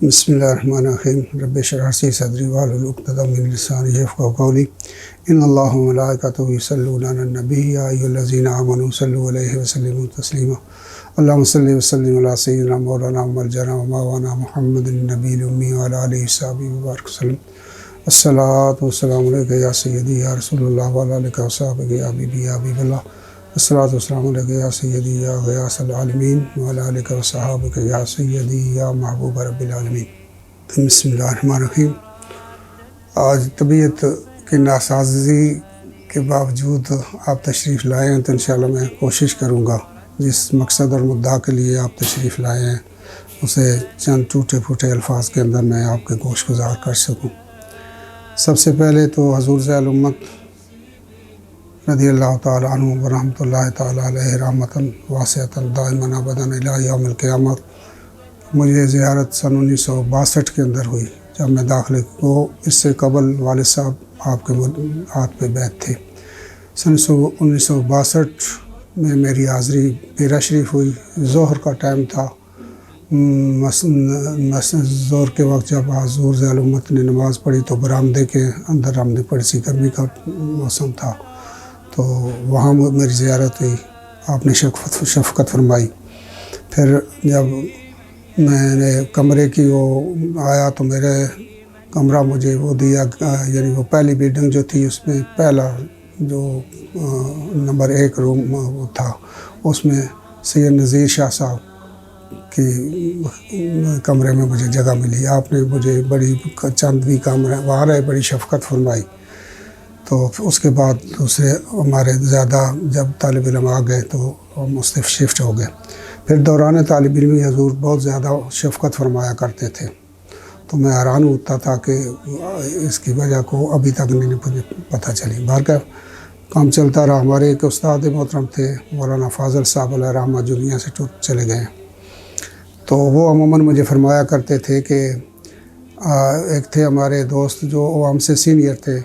بسم اللہ الرحمن الرحیم رب اشرح لی صدری واحلل عقدۃ من لسانی یفقہوا قولی ان اللہ وملائکتہ یصلون علی النبی یا ایھا الذین آمنوا صلوا علیہ وسلموا تسلیما اللہم صلی وسلم علی سیدنا مولانا مرجانا ومولانا محمد النبی الامی وعلی آلہ وصحبہ وبارک وسلم الصلاۃ والسلام علیک یا سیدی یا رسول اللہ وعلی آلہ وصحبہ یا حبیبی یا حبیب اللہ الصلاۃ والسلام علیک یا سیدی یا غیاث العالمین وعلی آلہ وصحبہ یا سیدی یا محبوب رب العالمین۔ بسم اللہ الرحمن الرحیم۔ آج طبیعت کی ناسازی کے باوجود آپ تشریف لائے ہیں تو انشاءاللہ میں کوشش کروں گا جس مقصد اور مدعا کے لیے آپ تشریف لائے ہیں اسے چند ٹوٹے پھوٹے الفاظ کے اندر میں آپ کے گوش گزار کر سکوں۔ سب سے پہلے تو حضور ذیل امت رضی اللہ تعالیٰ عنہ ورحمۃ اللہ تعالیٰ علیہ رحمتاً واسعۃً دائماً ابداً الی یوم القیامت۔ مجھے زیارت سن 1962 کے اندر ہوئی جب میں داخلے کو اس سے قبل والد صاحب آپ کے ہاتھ پہ بیعت تھے۔ سن 1962 میں میری حاضری پیرا شریف ہوئی۔ ظہر کا ٹائم تھا۔ ظہر کے وقت جب حضور ذیل امت نے نماز پڑھی تو برآمدے کے اندر ہم نے پڑھی سی، گرمی کا موسم تھا تو وہاں میری زیارت ہوئی، آپ نے شفقت فرمائی۔ پھر جب میں نے کمرے کی وہ آیا تو میرے کمرہ مجھے وہ دیا، یعنی وہ پہلی بلڈنگ جو تھی اس میں پہلا جو نمبر 1 روم وہ تھا، اس میں سید نذیر شاہ صاحب کی کمرے میں مجھے جگہ ملی۔ آپ نے مجھے بڑی چند بھی کمرے وہاں رہے، بڑی شفقت فرمائی۔ تو اس کے بعد دوسرے ہمارے زیادہ جب طالب علم آ گئے تو ہم اس سے شفٹ ہو گئے۔ پھر دوران طالب علمی حضور بہت زیادہ شفقت فرمایا کرتے تھے تو میں حیران ہوتا تھا کہ اس کی وجہ کو ابھی تک نہیں مجھے پتہ چلی۔ بہرکیف کام چلتا رہا۔ ہمارے ایک استاد محترم تھے مولانا فاضل صاحب علیہ رحمہ، جو دنیا سے چلے گئے، تو وہ عموماً مجھے فرمایا کرتے تھے کہ ایک تھے ہمارے دوست جو ہم سے سینئر تھے،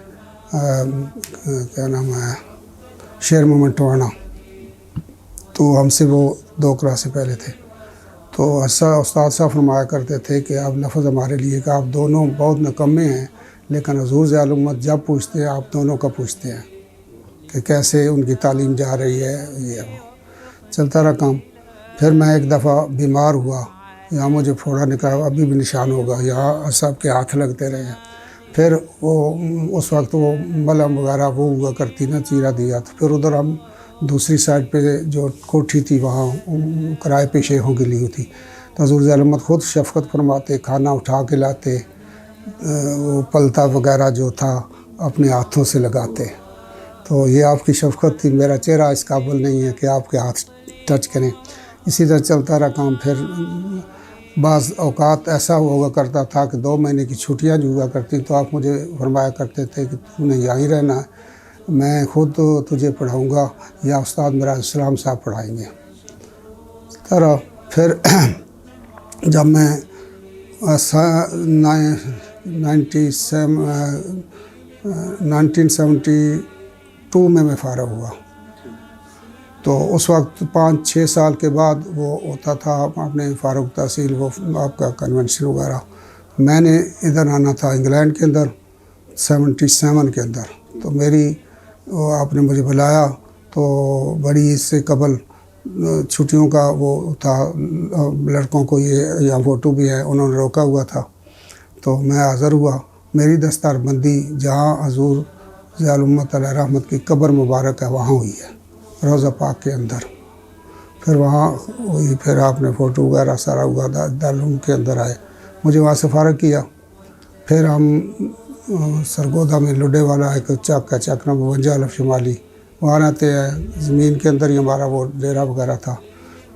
کیا نام ہے، شیر محمد ٹوانا، تو ہم سے وہ 2 کلاس سے پہلے تھے۔ تو استاد صاحب فرمایا کرتے تھے کہ آپ لفظ ہمارے لیے کہ آپ دونوں بہت نکمے ہیں، لیکن حضور ذیل امت جب پوچھتے ہیں آپ دونوں کا پوچھتے ہیں کہ کیسے ان کی تعلیم جا رہی ہے، یہ وہ چلتا رہا کام۔ پھر میں ایک دفعہ بیمار ہوا، یہاں مجھے پھوڑا نکلا، ابھی بھی نشان ہوگا، یہاں سب کے ہاتھ لگتے رہے ہیں۔ پھر وہ اس وقت وہ ملہم وغیرہ وہ ہوا کرتی نا، چیرا دیا، تو پھر ادھر ہم دوسری سائڈ پہ جو کوٹھی تھی وہاں کرائے پہ شیخوں کے لیے تھی، تو حضور ذیل امت خود شفقت فرماتے، کھانا اٹھا کے لاتے، وہ پلتا وغیرہ جو تھا اپنے ہاتھوں سے لگاتے۔ تو یہ آپ کی شفقت تھی، میرا چہرہ اس قابل نہیں ہے کہ آپ کے ہاتھ ٹچ کریں۔ اسی طرح چلتا رہا کام۔ پھر بعض اوقات ایسا ہوا کرتا تھا کہ 2 مہینے کی چھٹیاں جو ہوا کرتی تو آپ مجھے فرمایا کرتے تھے کہ تو نے یہیں رہنا ہے، میں خود تجھے پڑھاؤں گا یا استاد میرا السلام صاحب پڑھائیں گے۔ طرح پھر جب میں 1972 میں فارغ ہوا تو اس وقت 5-6 سال کے بعد وہ ہوتا تھا اپنے فارغ تحصیل وہ آپ کا کنونشن وغیرہ۔ میں نے ادھر آنا تھا انگلینڈ کے اندر 77 کے اندر، تو میری آپ نے مجھے بلایا تو بڑی اس سے قبل چھٹیوں کا وہ تھا، لڑکوں کو یہ یا فوٹو بھی ہے، انہوں نے روکا ہوا تھا تو میں حاضر ہوا۔ میری دستار بندی جہاں حضور ذیل امت علیہ رحمت کی قبر مبارک ہے وہاں ہوئی ہے، روضہ پاک کے اندر۔ پھر وہاں ہوئی، پھر آپ نے فوٹو وغیرہ سارا ہوا، دارالعلوم کے اندر آئے، مجھے وہاں سے فارغ کیا۔ پھر ہم سرگودا میں لڈے والا ایک چک ہے، چک نمبر 52 الف شمالی، وہاں رہتے ہیں، زمین کے اندر ہی ہمارا وہ ڈیرا وغیرہ تھا،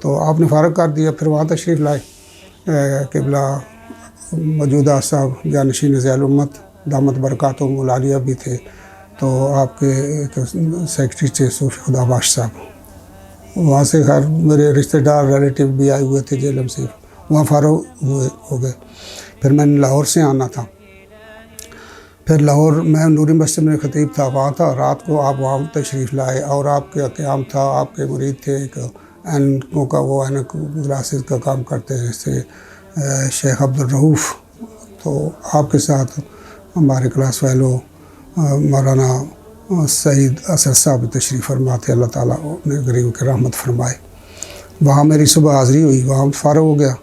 تو آپ نے فارغ کر دیا۔ پھر وہاں تشریف لائے، قبلہ موجودہ صاحب جانشین ذیل امت دامت برکاتہم العالیہ بھی تھے، تو آپ کے ایک سیکرٹری تھے صوفی خدا بخش صاحب، وہاں سے خیر میرے رشتہ دار ریلیٹیو بھی آئے ہوئے تھے جیلم سے، وہاں فارغ ہو گئے۔ پھر میں نے لاہور سے آنا تھا، پھر لاہور میں نوری مسجد میں خطیب تھا، وہاں تھا، رات کو آپ وہاں تشریف لائے اور آپ کے قیام تھا، آپ کے مرید تھے ایک اینکوں کا، وہ اینک گلاسز کا کام کرتے ہیں، اس سے شیخ عبدالرؤوف، تو آپ کے ساتھ ہمارے کلاس فیلو مولانا سعید اثر صاحب تشریف فرماتے، اللہ تعالیٰ نے غریب کی رحمت فرمائے۔ وہاں میری صبح حاضری ہوئی، وہاں فارغ ہو گیا۔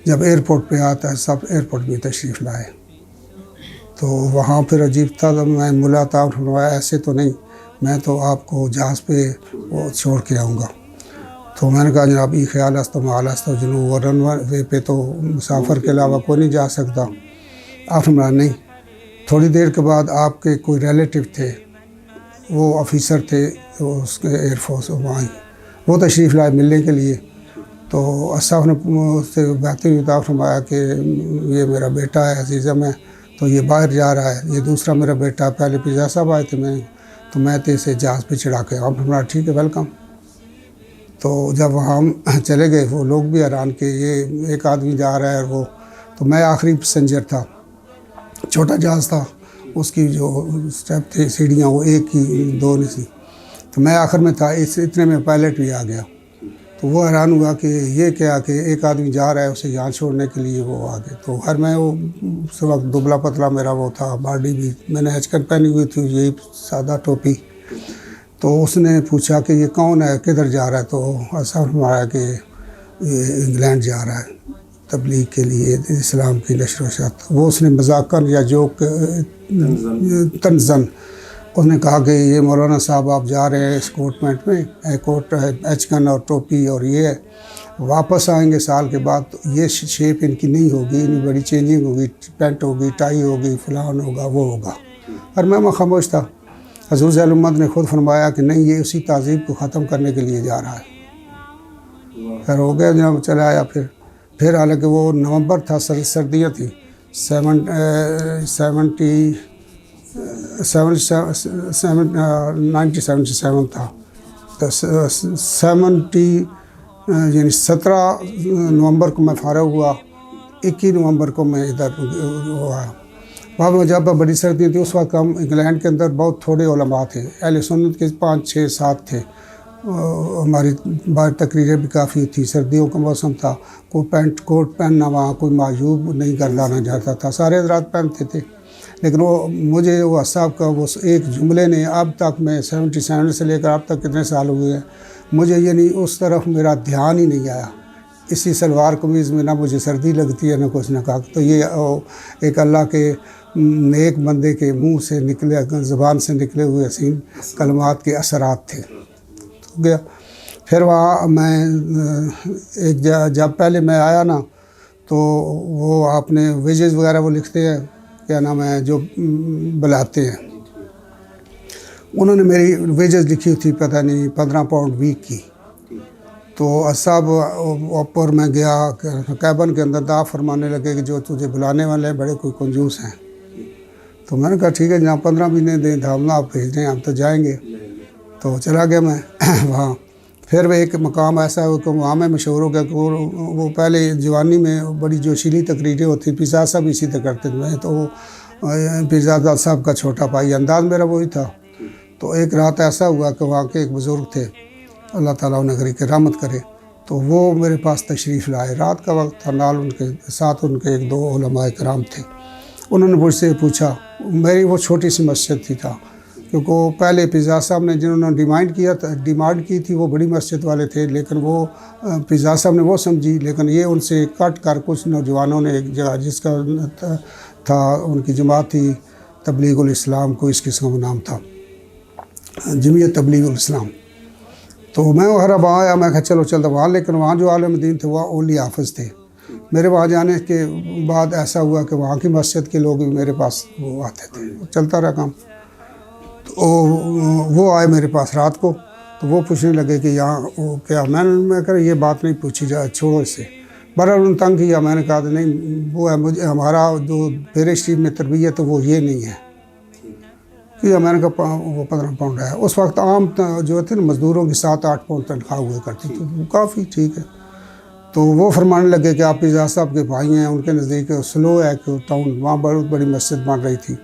جب ایئرپورٹ پہ آتا ہے سب ایئرپورٹ بھی تشریف لائے، تو وہاں پھر عجیب تھا، میں ملا تھا فرمایا ایسے تو نہیں، میں تو آپ کو جہاز پہ وہ چھوڑ کے آؤں گا۔ تو میں نے کہا جناب یہ خیال است و محال است و جنوب و رن وے پہ تو مسافر کے علاوہ کوئی نہیں جا سکتا۔ آپ فرمایا نہیں۔ تھوڑی دیر کے بعد آپ کے کوئی ریلیٹیو تھے، وہ آفیسر تھے اس کے ایئر فورس، وہاں وہ تشریف لائے ملنے کے لیے۔ تو اصحاب نے اس سے باتیں ہوئی تو فرمایا کہ یہ میرا بیٹا ہے عزیزہ، میں تو یہ باہر جا رہا ہے، یہ دوسرا میرا بیٹا، پہلے پزا صاحب آئے تھے میں تو اسے جہاز پہ چڑھا کے آپ فرمایا ٹھیک ہے ویلکم۔ تو جب وہاں چلے گئے وہ لوگ بھی حیران کہ یہ ایک آدمی جا رہا ہے، وہ تو میں آخری پیسنجر تھا، چھوٹا جہاز تھا، اس کی جو اسٹیپ تھی سیڑھیاں وہ ایک ہی دو نہیں تھی، تو میں آخر میں تھا، اتنے میں پائلٹ بھی آ گیا۔ تو وہ حیران ہوا کہ یہ کیا کہ ایک آدمی جا رہا ہے اسے یہاں چھوڑنے کے لیے، وہ آ گئے۔ تو ہر میں وہ اس وقت دبلا پتلا میرا وہ تھا، باڈی بھی میں نے ہیچکن پہنی ہوئی تھی، یہی سادہ ٹوپی۔ تو اس نے پوچھا کہ یہ کون ہے، کدھر جا رہا ہے؟ تو ایسا فرمایا کہ یہ انگلینڈ جا رہا ہے تبلیغ کے لیے، اسلام کی نشر و اشاعت۔ وہ اس نے مذاکر یا جوک تنزن اس نے کہا کہ یہ مولانا صاحب آپ جا رہے ہیں اسکورٹمنٹ میں، کوٹ ایچکن اور ٹوپی اور یہ ہے، واپس آئیں گے سال کے بعد تو یہ شیپ ان کی نہیں ہوگی، ان بڑی چینجنگ ہوگی، پینٹ ہوگی، ٹائی ہوگی، فلان ہوگا، وہ ہوگا۔ اور میں خاموش تھا۔ حضور ذیل الامت نے خود فرمایا کہ نہیں، یہ اسی تہذیب کو ختم کرنے کے لیے جا رہا ہے۔ پھر ہو گیا جب چلا آیا، پھر حالانکہ وہ نومبر تھا، سردیاں تھیں، 1977 تھا، تو 17 نومبر کو میں فارغ ہوا، 21 نومبر کو میں ادھر ہوا۔ وہاں میں جب بڑی سردیاں تھیں اس وقت ہم انگلینڈ کے اندر بہت تھوڑے علماء تھے، اہل سنت کے 5 6 7 تھے، ہماری باہر تقریریں بھی کافی تھی، سردیوں کا موسم تھا، کوئی پینٹ کوٹ پہننا وہاں کوئی معیوب نہیں گردانا جاتا تھا، سارے حضرات پہنتے تھے۔ لیکن وہ مجھے وہ صاحب کا وہ ایک جملے نے اب تک میں 77 سے لے کر اب تک کتنے سال ہوئے ہیں، مجھے یعنی اس طرف میرا دھیان ہی نہیں آیا۔ اسی سلوار قمیض میں نہ مجھے سردی لگتی ہے نہ کچھ، نہ کہا تو یہ ایک اللہ کے نیک بندے کے منہ سے نکلے، زبان سے نکلے ہوئے حسین کلمات کے اثرات تھے۔ تو گیا پھر وہاں میں جب پہلے میں آیا نا تو وہ آپ نے ویجز وغیرہ وہ لکھتے ہیں، کیا نام ہے، جو بلاتے ہیں، انہوں نے میری ویجز لکھی تھی پتہ نہیں 15 پاؤنڈ ویک کی۔ تو صاحب اوپر میں گیا کیبن کے اندر، دا فرمانے لگے کہ جو تجھے بلانے والے ہیں بڑے کوئی کنجوس ہیں۔ تو میں نے کہا ٹھیک ہے جہاں 15 مہینے دیں ہم نہ آپ بھیج دیں، ہم تو جائیں گے۔ تو چلا گیا میں وہاں۔ پھر وہ ایک مقام ایسا ہو کہ وہاں میں مشہور ہو گیا کہ وہ پہلے جوانی میں بڑی جوشیلی تقریریں ہوتی، پیزا صاحب اسی طرح کرتے تھے، میں تو پیزا صاحب کا چھوٹا بھائی، انداز میرا وہی تھا۔ تو ایک رات ایسا ہوا کہ وہاں کے ایک بزرگ تھے، اللہ تعالیٰ انہیں غریب کی رحمت کرے، تو وہ میرے پاس تشریف لائے، رات کا وقت تھا، نال ان کے ساتھ ان کے 1 2 علماء کرام تھے۔ انہوں نے مجھ سے پوچھا، میری وہ چھوٹی سی مسجد تھی تھا، کیونکہ وہ پہلے پیزا صاحب نے جنہوں نے ڈیمانڈ کی تھی وہ بڑی مسجد والے تھے، لیکن وہ پیزا صاحب نے وہ سمجھی، لیکن یہ ان سے کٹ کر کچھ نوجوانوں نے ایک جگہ جس کا تھا ان کی جماعت تھی تبلیغ الاسلام، کوئی اس قسم کا نام تھا، جمعیت تبلیغ الاسلام۔ تو میں وہاں آیا، میں کہا چلو چلتا وہاں، لیکن وہاں جو عالم دین تھے وہ اولی حافظ تھے۔ میرے وہاں جانے کے بعد ایسا ہوا کہ وہاں کی مسجد کے لوگ بھی میرے پاس وہ آتے تھے، چلتا رہا کام۔ تو وہ آئے میرے پاس رات کو، تو وہ پوچھنے لگے کہ یہاں وہ کیا، میں کہا یہ بات نہیں پوچھی جائے، چھوڑو اس سے۔ بہرحال انہوں نے تنگ کیا، میں نے کہا نہیں وہ ہے، مجھے ہمارا جو پیرے شریف میں تربیت ہے وہ یہ نہیں ہے کہ میں نے کہا وہ 15 پاؤنڈ ہے۔ اس وقت عام جو تھے نا مزدوروں کی 7 8 پاؤنڈ تنخواہ ہوا کرتی تھی، وہ کافی ٹھیک ہے۔ تو وہ فرمانے لگے کہ آپ پیزا صاحب کے بھائی ہیں، ان کے نزدیک سلو ہے کہ ٹاؤن، وہاں بہت بڑی مسجد بن رہی تھی،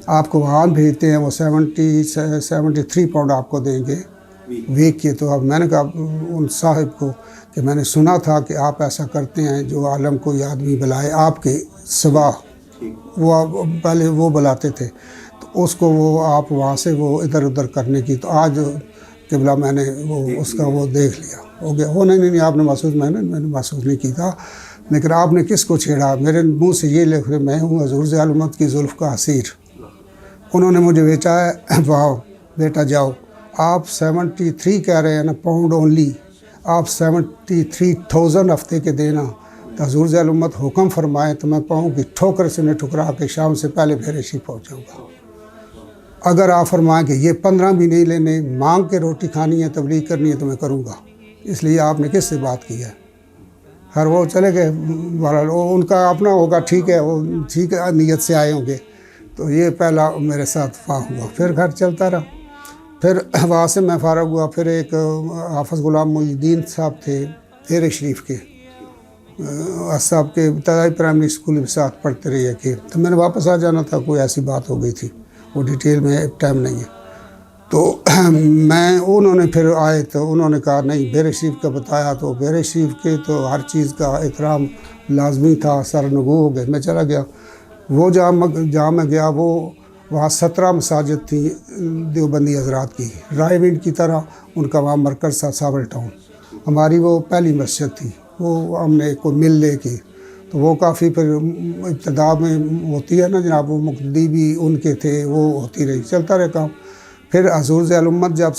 آپ کو وہاں بھیجتے ہیں، وہ 73 پاؤنڈ آپ کو دیں گے ویک کے۔ تو اب میں نے کہا ان صاحب کو کہ میں نے سنا تھا کہ آپ ایسا کرتے ہیں، جو عالم کوئی آدمی بلائے آپ کے سوا، وہ پہلے وہ بلاتے تھے، تو اس کو وہ آپ وہاں سے وہ ادھر ادھر کرنے کی، تو آج قبلہ میں نے وہ اس کا وہ دیکھ لیا، ہو گیا۔ وہ نہیں آپ نے محسوس، میں نے محسوس نہیں کی تھا، لیکن آپ نے کس کو چھیڑا؟ میرے منہ سے یہ لکھ رہے، میں ہوں حضور ذی الامت کی زلف کا اسیر، انہوں نے مجھے بیچا ہے، واؤ بیٹا جاؤ، آپ 73 کہہ رہے ہیں نا پاؤنڈ اونلی، آپ 73,000 ہفتے کے دینا، تو حضور ذی الامت حکم فرمائیں تو میں پاؤں کی ٹھوکر سے ٹھکرا کے شام سے پہلے پھر شی پہنچ جاؤں گا۔ اگر آپ فرمائیں کہ یہ 15 بھی نہیں لینے، مانگ کے روٹی کھانی ہے، تبلیغ کرنی ہے، تو میں کروں گا۔ اس لیے آپ نے کس سے بات کی ہے؟ ہر وہ چلے گئے، ان کا اپنا ہوگا، ٹھیک ہے، وہ ٹھیک ہے نیت سے آئے ہوں گے۔ تو یہ پہلا میرے ساتھ وہاں ہوا، پھر گھر چلتا رہا، پھر وہاں سے میں فارغ ہوا، پھر ایک حافظ غلام محی الدین صاحب تھے ڈیرے شریف کے، صاحب کے ابتدائی پرائمری اسکول کے ساتھ پڑھتے رہے کہ، تو میں نے واپس آ جانا تھا، کوئی ایسی بات ہو گئی تھی، وہ ڈیٹیل میں ٹائم نہیں ہے۔ تو انہوں نے پھر آئے تو انہوں نے کہا نہیں، ڈیرے شریف کا بتایا، تو ڈیرے شریف کے تو ہر چیز کا احترام لازمی تھا، سرنگو ہو گئے، میں چلا گیا۔ وہ جہاں میں گیا، وہ وہاں 17 مساجد تھی دیوبندی حضرات کی، رائے ونڈ کی طرح ان کا وہاں مرکز تھا، ساول ٹاؤن، ہماری وہ پہلی مسجد تھی، وہ ہم نے کوئی مل لے کے، تو وہ کافی پھر ابتدا میں ہوتی ہے نا جناب، وہ مقتدی بھی ان کے تھے، وہ ہوتی رہی، چلتا رہا کام۔ پھر حضور ذی الامت جب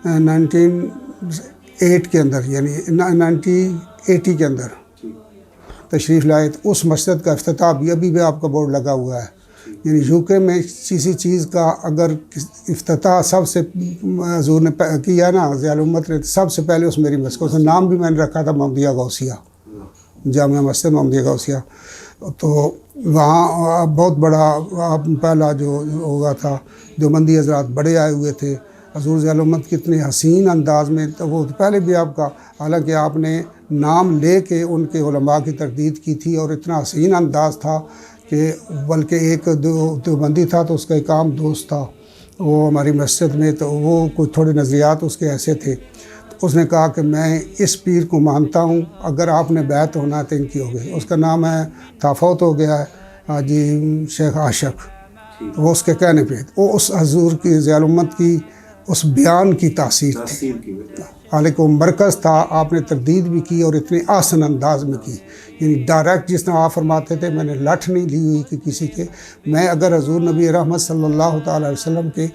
1908 کے اندر، یعنی 1980 کے اندر تشریف لائے، تو اس مسجد کا افتتاح بھی ابھی بھی آپ کا بورڈ لگا ہوا ہے، یعنی یوکے میں کسی چیز کا اگر افتتاح سب سے حضور نے کیا نا، ذی الامت نے سب سے پہلے اس میری مسجد، اس کا نام بھی میں نے رکھا تھا محمدیہ غوثیہ، جامع مسجد محمدیہ غوثیہ۔ تو وہاں بہت بڑا پہلا جو ہوگا تھا، دیوبندی حضرات بڑے آئے ہوئے تھے، حضور ذی الامت کتنے حسین انداز میں، تو وہ پہلے بھی آپ کا، حالانکہ آپ نے نام لے کے ان کے علماء کی تردید کی تھی، اور اتنا حسین انداز تھا کہ بلکہ ایک دیوبندی تھا تو اس کا ایک عام دوست تھا وہ ہماری مسجد میں، تو وہ کچھ تھوڑے نظریات اس کے ایسے تھے، تو اس نے کہا کہ میں اس پیر کو مانتا ہوں، اگر آپ نے بیعت ہونا ہے تو ان کی ہو گئی، اس کا نام ہے فوت ہو گیا ہے حاجی شیخ عاشق، وہ اس کے کہنے پہ، وہ اس حضور کی ذی الامت کی اس بیان کی تاثیر تھی، حالانکہ وہ مرکز تھا، آپ نے تردید بھی کی اور اتنے آسن انداز میں کی، یعنی ڈائریکٹ جس طرح آپ فرماتے تھے میں نے لٹھ نہیں لی ہوئی کہ کسی کے، میں اگر حضور نبی رحمت صلی اللہ تعالی علیہ وسلم کے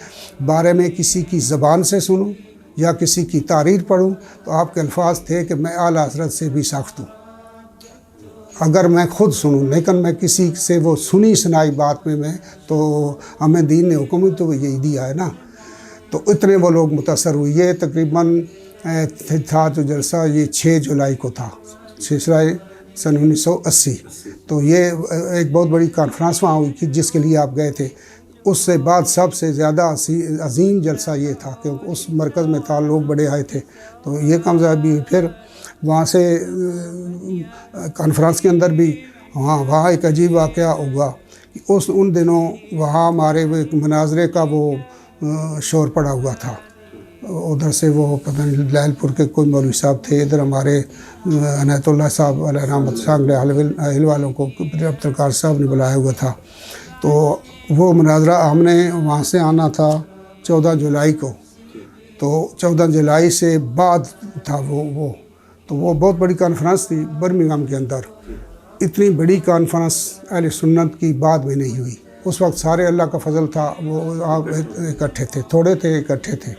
بارے میں کسی کی زبان سے سنوں یا کسی کی تحریر پڑھوں، تو آپ کے الفاظ تھے کہ میں اعلیٰ حضرت سے بھی سخت ہوں اگر میں خود سنوں، لیکن میں کسی سے وہ سنی سنائی بات میں تو ہمیں دین نے حکم تو یہی دیا ہے نا۔ تو اتنے وہ لوگ متاثر ہوئے، یہ تقریباً تھا جو جلسہ یہ 6 جولائی کو تھا، 6 جولائی سن 1980، تو یہ ایک بہت بڑی کانفرنس وہاں ہوئی تھی جس کے لیے آپ گئے تھے۔ اس سے بعد سب سے زیادہ عظیم جلسہ یہ تھا کہ اس مرکز میں تھا، لوگ بڑے آئے تھے، تو یہ کامیابی ہوئی۔ پھر وہاں سے کانفرنس کے اندر بھی وہاں ایک عجیب واقعہ ہوا، ان دنوں وہاں ہمارے وہ ایک مناظرے کا وہ شور پڑا ہوا تھا، ادھر سے وہ پتہ نہیں لائل پور کے کوئی مولوی صاحب تھے، ادھر ہمارے عنایت اللہ صاحب علیہ رحمت سانگلے اہل والوں کو عبدالقادر صاحب نے بلایا ہوا تھا، تو وہ مناظرہ ہم نے وہاں سے آنا تھا 14 جولائی کو، تو 14 جولائی سے بعد تھا تو وہ بہت بڑی کانفرنس تھی برمنگھم کے اندر، اتنی بڑی کانفرنس اہل سنت کی بعد میں نہیں ہوئی، اس وقت سارے اللہ کا فضل تھا، وہ آپ اکٹھے تھے، تھوڑے تھے اکٹھے تھے،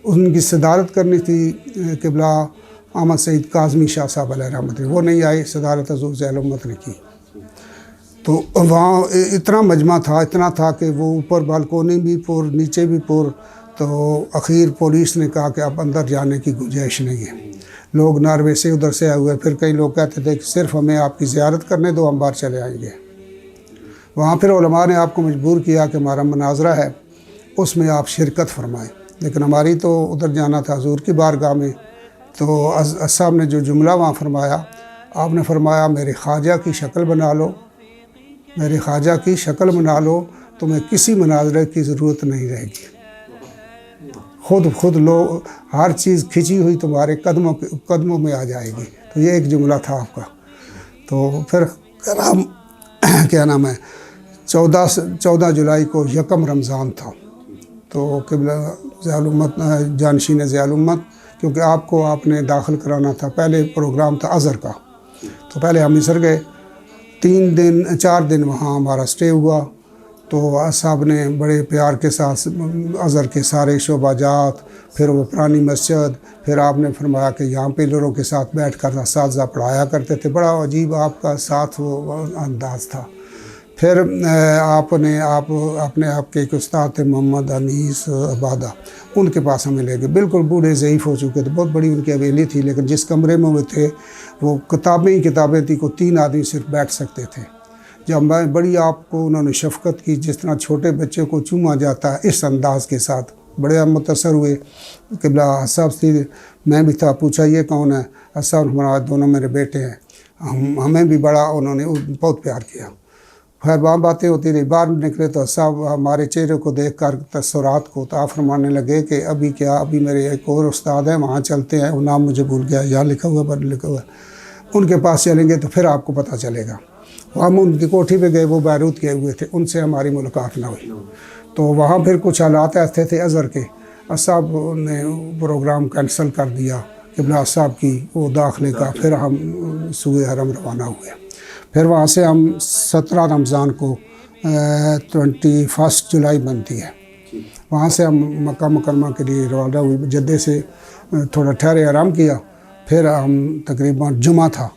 ان کی صدارت کرنی تھی قبلہ احمد سعید کاظمی شاہ صاحب علیہ رحمت، وہ نہیں آئے، صدارت حضور ذی الامت نے کی۔ تو وہاں اتنا مجمع تھا، اتنا تھا کہ وہ اوپر بالکونی بھی پر، نیچے بھی پر، تو اخیر پولیس نے کہا کہ اب اندر جانے کی گنجائش نہیں ہے، لوگ ناروے سے ادھر سے آئے ہوئے، پھر کئی لوگ کہتے تھے کہ صرف ہمیں آپ کی زیارت کرنے دو، ہم باہر چلے آئیں گے۔ وہاں پھر علماء نے آپ کو مجبور کیا کہ ہمارا مناظرہ ہے، اس میں آپ شرکت فرمائیں، لیکن ہماری تو ادھر جانا تھا حضور کی بارگاہ میں۔ تو صاحب نے جو جملہ وہاں فرمایا، آپ نے فرمایا میرے خواجہ کی شکل بنا لو، میرے خواجہ کی شکل بنا لو، تمہیں کسی مناظرے کی ضرورت نہیں رہے گی۔ خود لو ہر چیز کھنچی ہوئی تمہارے قدموں میں آ جائے گی. تو یہ ایک جملہ تھا آپ کا. تو پھر کیا نام ہے 14 جولائی کو یکم رمضان تھا. تو قبلہ ضیاء الامت جانشین ضیاء الامت کیونکہ آپ نے داخل کرانا تھا. پہلے پروگرام تھا اظہر کا. تو پہلے ہم مصر گئے 4 دن وہاں ہمارا اسٹے ہوا. تو صاحب نے بڑے پیار کے ساتھ اظہر کے سارے شعبہ جات، پھر وہ پرانی مسجد، پھر آپ نے فرمایا کہ یہاں پلروں کے ساتھ بیٹھ کر اساتذہ پڑھایا کرتے تھے. بڑا عجیب آپ کا ساتھ وہ انداز تھا. پھر آپ کے ایک استاد تھے محمد انیس عبادہ، ان کے پاس ہمیں لے گئے. بالکل بوڑھے ضعیف ہو چکے تھے، بہت بڑی ان کی حویلی تھی، لیکن جس کمرے میں وہ تھے وہ کتابیں تھیں کو 3 آدمی صرف بیٹھ سکتے تھے. جب میں بڑی آپ کو انہوں نے شفقت کی، جس طرح چھوٹے بچے کو چوما جاتا ہے اس انداز کے ساتھ، بڑے ہم متاثر ہوئے. قبلہ صاحب تھی، میں بھی تھا. پوچھا یہ کون ہے؟ صاحب ہمارا دونوں میرے بیٹے ہیں. ہمیں بھی بڑا انہوں نے بہت پیار کیا. خیر وہاں باتیں ہوتی رہی. باہر نکلے تو صاحب ہمارے چہرے کو دیکھ کر تاثرات کو تو آپ فرمانے لگے کہ ابھی میرے ایک اور استاد ہیں، وہاں چلتے ہیں. وہ نام مجھے بھول گیا، یہاں لکھا ہوا پر لکھا ہوا. ان کے پاس چلیں گے تو پھر آپ کو پتہ چلے گا. ہم ان کی کوٹھی پہ گئے، وہ بیروت گئے ہوئے تھے، ان سے ہماری ملاقات نہ ہوئی. تو وہاں پھر کچھ حالات ایسے تھے اظہر کے. صاحب نے پروگرام کینسل کر دیا قبلہ صاحب کی وہ داخلے کا. پھر ہم سوئے حرم روانہ ہوئے. پھر وہاں سے ہم 17 رمضان کو 21 جولائی بنتی ہے، وہاں سے ہم مکہ مکرمہ کے لیے روانہ ہوئے. جدہ سے تھوڑا ٹھہرے آرام کیا. پھر ہم تقریباً جمعہ تھا،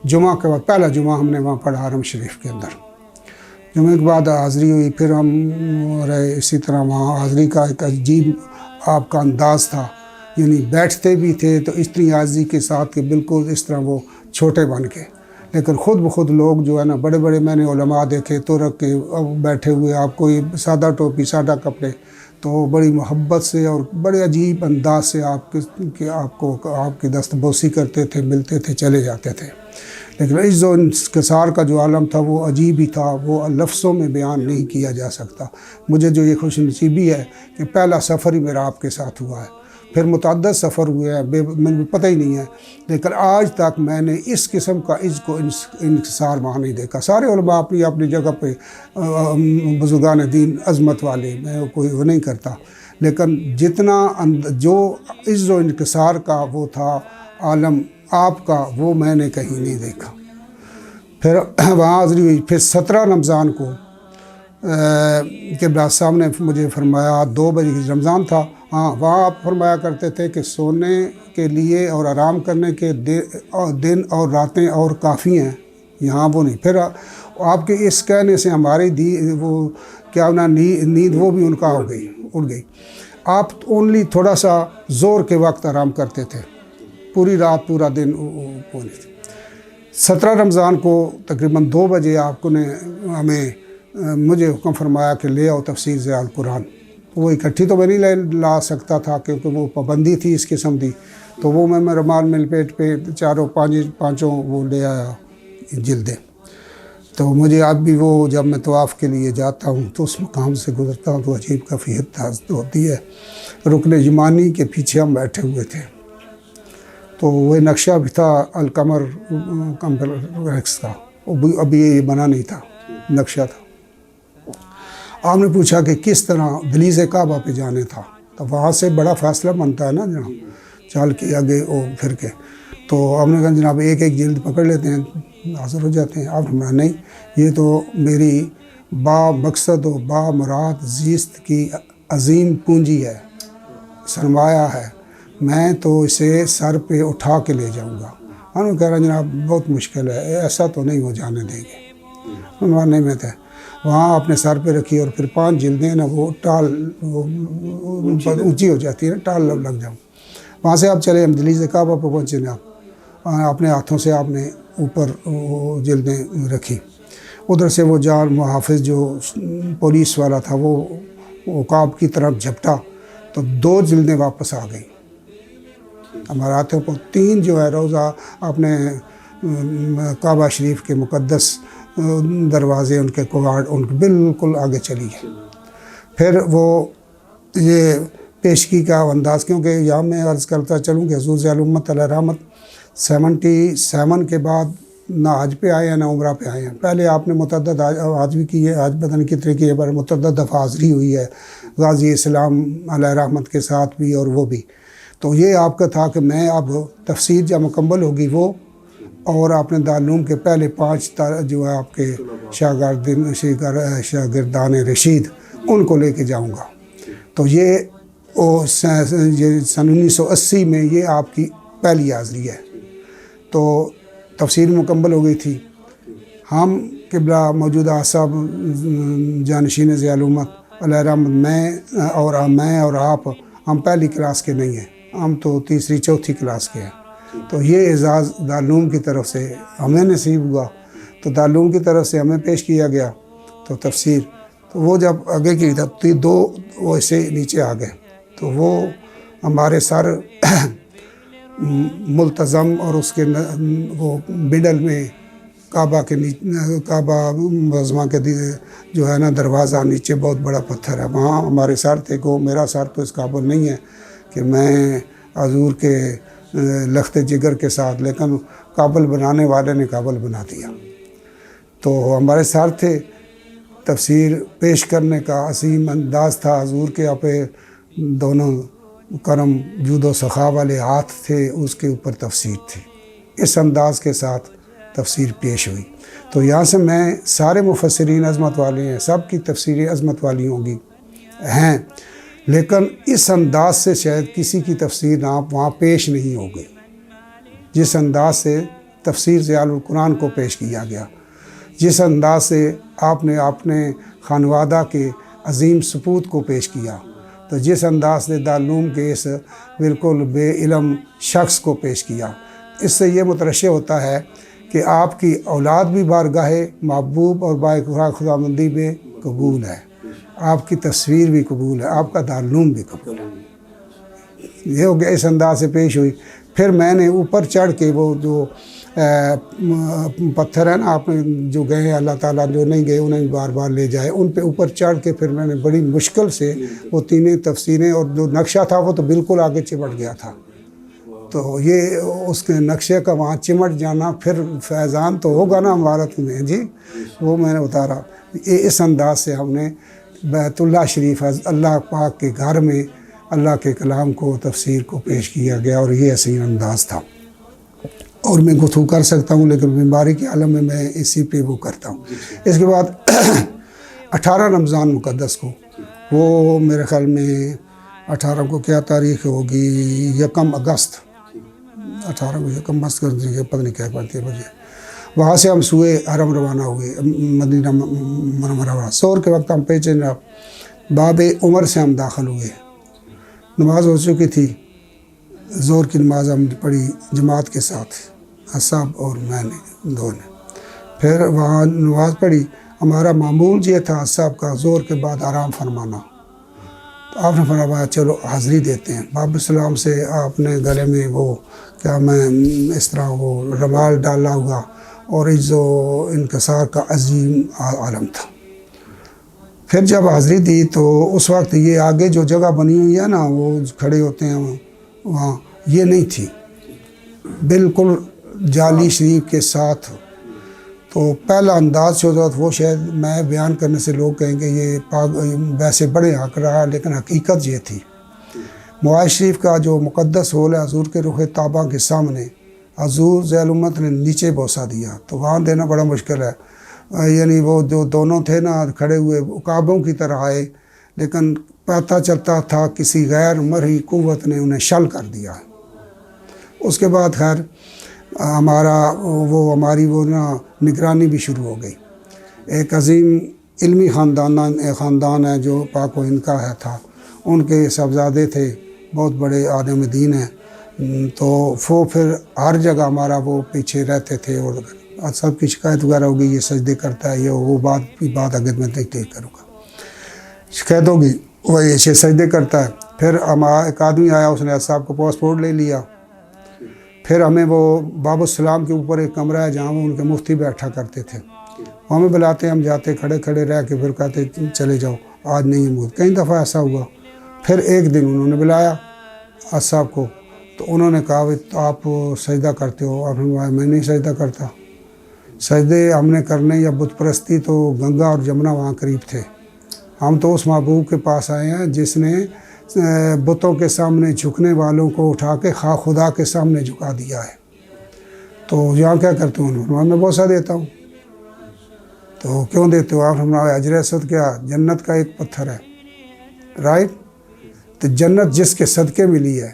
جمعہ کے بعد پہلا جمعہ ہم نے وہاں پڑھا حرم شریف کے اندر. جمعے کے بعد حاضری ہوئی. پھر ہم رہے اسی طرح. وہاں حاضری کا ایک عجیب آپ کا انداز تھا، یعنی بیٹھتے بھی تھے تو اتنی عاجزی کے ساتھ کہ بالکل اس طرح وہ چھوٹے بن کے، لیکن خود بخود لوگ جو ہے نا بڑے میں نے علماء دیکھے ترک کے بیٹھے ہوئے، آپ کو سادہ ٹوپی سادہ کپڑے، تو بڑی محبت سے اور بڑے عجیب انداز سے آپ کی دستبوسی کرتے تھے، ملتے تھے، چلے جاتے تھے. لیکن عز و انکسار کا جو عالم تھا وہ عجیب ہی تھا، وہ لفظوں میں بیان نہیں کیا جا سکتا. مجھے جو یہ خوش نصیبی ہے کہ پہلا سفر ہی میرا آپ کے ساتھ ہوا ہے. پھر متعدد سفر ہوئے ہیں، مجھے پتہ ہی نہیں ہے، لیکن آج تک میں نے اس قسم کا عز و انکسار وہاں نہیں دیکھا. سارے علماء اپنی جگہ پہ بزرگان دین عظمت والے، میں کوئی وہ نہیں کرتا، لیکن جتنا جو عز و انکسار کا وہ تھا عالم آپ کا، وہ میں نے کہیں نہیں دیکھا. پھر وہاں حاضری ہوئی. پھر 17 رمضان کو قبلہ صاحب نے مجھے فرمایا 2 بجے رمضان تھا. ہاں وہاں آپ فرمایا کرتے تھے کہ سونے کے لیے اور آرام کرنے کے دن اور راتیں اور کافی ہیں، یہاں وہ نہیں. پھر آپ کے اس کہنے سے ہماری وہ کیا نیند وہ بھی ان کا اڑ گئی. آپ اونلی تھوڑا سا زور کے وقت آرام کرتے تھے، پوری رات پورا دن وہ نہیں تھے. 17 رمضان کو تقریباً 2 بجے آپ کو نے مجھے حکم فرمایا کہ لے آؤ تفسیر ضیاء القرآن. وہ اکٹھی تو میں نہیں لا سکتا تھا کیونکہ وہ پابندی تھی اس قسم کی. تو وہ میں رومال میں لپیٹ پہ پانچوں وہ لے آیا جلدیں. تو مجھے اب بھی وہ جب میں طواف کے لیے جاتا ہوں تو اس مقام سے گزرتا ہوں تو عجیب کیفیت ہوتی ہے. رکن یمانی کے پیچھے ہم بیٹھے ہوئے تھے، تو وہ نقشہ بھی تھا القمر کمپلیکس کا، ابھی یہ بنا نہیں تھا، نقشہ تھا. آپ نے پوچھا کہ کس طرح دہلیز کعبہ پہ جانے تھا. تو وہاں سے بڑا فاصلہ بنتا ہے نا جناب، چال کے آگے وہ پھر کے. تو آپ نے کہا جناب ایک جلد پکڑ لیتے ہیں، حاضر ہو جاتے ہیں. آپ نے کہا نہیں، یہ تو میری با مقصد و با مراد زیست کی عظیم پونجی ہے، سرمایہ ہے، میں تو اسے سر پہ اٹھا کے لے جاؤں گا. ہم نے کہا جناب بہت مشکل ہے، ایسا تو نہیں وہ جانے دیں گے. ماننے میں تھے. وہاں اپنے سر پہ رکھی اور پھر 5 جلدیں نا وہ ٹال اونچی ہو جاتی ہے نا، ٹال لگ جاؤں. وہاں سے آپ چلے، ہم دہلیز کعبہ پہ پہنچے نا. اپنے ہاتھوں سے آپ نے اوپر وہ جلدیں رکھی. ادھر سے وہ جان محافظ جو پولیس والا تھا وہ عقاب کی طرف جھپٹا تو 2 جلدیں واپس آ گئیں ہمارے ہاتھوں پر. 3 جو ہے روزہ اپنے کعبہ شریف کے مقدس دروازے، ان کے کواڑ ان کے بالکل آگے چلی گئی. پھر وہ یہ پیشگی کا انداز، کیونکہ یہاں میں عرض کرتا چلوں کہ حضور ذی الامت علیہ رحمت 77 کے بعد نہ حج پہ آئے ہیں نہ عمرہ پہ آئے ہیں. پہلے آپ نے متعدد حج بھی کی ہے، حج پتہ نہیں کتنے کی ہے، پر متعدد دفعہ حاضری ہوئی ہے غازی اسلام علیہ رحمت کے ساتھ بھی اور وہ بھی. تو یہ آپ کا تھا کہ میں اب تفسیر جب مکمل ہوگی وہ، اور آپ نے دارالعلوم کے پہلے 5 جو ہے آپ کے شاگردان رشید ان کو لے کے جاؤں گا. تو یہ سن 1980 میں یہ آپ کی پہلی حاضری ہے. تو تفسیر مکمل ہو گئی تھی. ہم قبلہ موجودہ صاحب جانشین ضیاء الامت علیہ رحمت میں اور آپ ہم پہلی کلاس کے نہیں ہیں، ہم تو تیسری چوتھی کلاس کے ہیں. تو یہ اعزاز دارالعلوم کی طرف سے ہمیں نصیب ہوا. تو دارالعلوم کی طرف سے ہمیں پیش کیا گیا تو تفسیر. تو وہ جب آگے کی 2 وہ ایسے نیچے آ گئے، تو وہ ہمارے سر ملتظم اور اس کے وہ مڈل میں کعبہ معظمہ کے جو ہے نا دروازہ نیچے بہت بڑا پتھر ہے، وہاں ہمارے سر تھے. کو میرا سر تو اس قابل نہیں ہے کہ میں حضور کے لخت جگر کے ساتھ، لیکن قابل بنانے والے نے قابل بنا دیا. تو ہمارے سر تھے، تفسیر پیش کرنے کا عظیم انداز تھا. حضور کے آپ دونوں کرم جود و سخا والے ہاتھ تھے، اس کے اوپر تفسیر تھی. اس انداز کے ساتھ تفسیر پیش ہوئی. تو یہاں سے میں سارے مفسرین عظمت والے ہیں، سب کی تفسیریں عظمت والی ہوں گی ہیں، لیکن اس انداز سے شاید کسی کی تفسیر وہاں پیش نہیں ہو گئی جس انداز سے تفسیر ضیاء القرآن کو پیش کیا گیا، جس انداز سے آپ نے اپنے خانوادہ کے عظیم سپوت کو پیش کیا، تو جس انداز سے دارالعلوم کے اس بالکل بے علم شخص کو پیش کیا. اس سے یہ مترشح ہوتا ہے کہ آپ کی اولاد بھی بارگاہ محبوب اور بارگاہ خداوندی میں قبول ہے، آپ کی تصویر بھی قبول ہے، آپ کا دارالعلوم بھی قبول ہے. یہ ہو گیا، اس انداز سے پیش ہوئی. پھر میں نے اوپر چڑھ کے وہ جو پتھر ہیں نا، آپ جو گئے ہیں اللہ تعالیٰ، جو نہیں گئے انہیں بھی بار بار لے جائے، ان پہ اوپر چڑھ کے پھر میں نے بڑی مشکل سے وہ 3 تفسیریں، اور جو نقشہ تھا وہ تو بالکل آگے چمٹ گیا تھا. تو یہ اس کے نقشے کا وہاں چمٹ جانا، پھر فیضان تو ہوگا نا عمارت میں جی، وہ میں نے اتارا. اس انداز سے ہم نے بیت اللہ شریف اللہ پاک کے گھر میں اللہ کے کلام کو، تفسیر کو پیش کیا گیا، اور یہ حسین انداز تھا. اور میں گفتگو کر سکتا ہوں، لیکن بیماری کے عالم میں میں اسی پہ وہ کرتا ہوں. اس کے بعد 18 رمضان مقدس کو، وہ میرے خیال میں 18 کو کیا تاریخ ہوگی، 1 اگست، 18 کو 1 اگست پتہ نہیں کیا پڑتی ہے مجھے. وہاں سے ہم سوئے حرم روانہ ہوئے مدینہ منورہ. سحر کے وقت ہم پہنچے باب عمر سے ہم داخل ہوئے. نماز ہو چکی تھی، ظہر کی نماز ہم نے پڑھی جماعت کے ساتھ، اصحاب اور میں نے 2 نے. پھر وہاں نماز پڑھی. ہمارا معمول یہ تھا اصحاب کا ظہر کے بعد آرام فرمانا. تو آپ نے فرمایا چلو حاضری دیتے ہیں. باب السلام سے آپ نے گلے میں وہ کیا میں اس طرح وہ رومال ڈالا ہوا، اور عز و انکسار کا عظیم عالم تھا. پھر جب حاضری دی تو اس وقت یہ آگے جو جگہ بنی ہوئی ہے نا، وہ کھڑے ہوتے ہیں وہاں، یہ نہیں تھی، بالکل جالی شریف کے ساتھ. تو پہلا انداز جو تھا وہ شاید میں بیان کرنے سے لوگ کہیں گے یہ ویسے بڑے حق رہا، لیکن حقیقت یہ تھی. معاذ شریف کا جو مقدس ہول ہے حضور کے رخ طابہ کے سامنے، حضور ذی الامت نے نیچے بوسہ دیا، تو وہاں دینا بڑا مشکل ہے. یعنی وہ جو دونوں تھے نا کھڑے ہوئے عقابوں کی طرح آئے، لیکن پتہ چلتا تھا کسی غیر مرئی قوت نے انہیں شل کر دیا. اس کے بعد خیر ہماری وہ نگرانی بھی شروع ہو گئی. ایک عظیم علمی خاندان ہے جو پاک و ہند کا تھا، ان کے صاحبزادے تھے، بہت بڑے عالم دین ہیں. تو وہ پھر ہر جگہ ہمارا وہ پیچھے رہتے تھے، اور سب کی شکایت وغیرہ ہوگی، یہ سجدے کرتا ہے، یہ وہ بات اگر میں نہیں کروں گا، شکایت ہوگی، وہ یہ سجدے کرتا ہے. پھر ایک آدمی آیا، اس نے صاحب کو پاسپورٹ لے لیا. پھر ہمیں وہ باب السلام کے اوپر ایک کمرہ ہے جہاں وہ ان کے مفتی بیٹھا کرتے تھے، ہمیں بلاتے، ہم جاتے، کھڑے کھڑے رہ کے پھر کہتے چلے جاؤ، آج نہیں موت. کئی دفعہ ایسا ہوا پھر ایک دن انہوں نے بلایا صاحب کو، تو انہوں نے کہا تو آپ سجدہ کرتے ہو؟ آپ نے کہا میں نہیں سجدہ کرتا، سجدے ہم نے کرنے یا بت پرستی تو گنگا اور جمنا وہاں قریب تھے، ہم تو اس محبوب کے پاس آئے ہیں جس نے بتوں کے سامنے جھکنے والوں کو اٹھا کے خدا کے سامنے جھکا دیا ہے، تو یہاں کیا کرتے ہوں؟ میں بوسہ دیتا ہوں۔ تو کیوں دیتے ہو؟ آپ ہمارا حجر اسود کیا جنت کا ایک پتھر ہے، رائٹ؟ تو جنت جس کے صدقے ملی ہے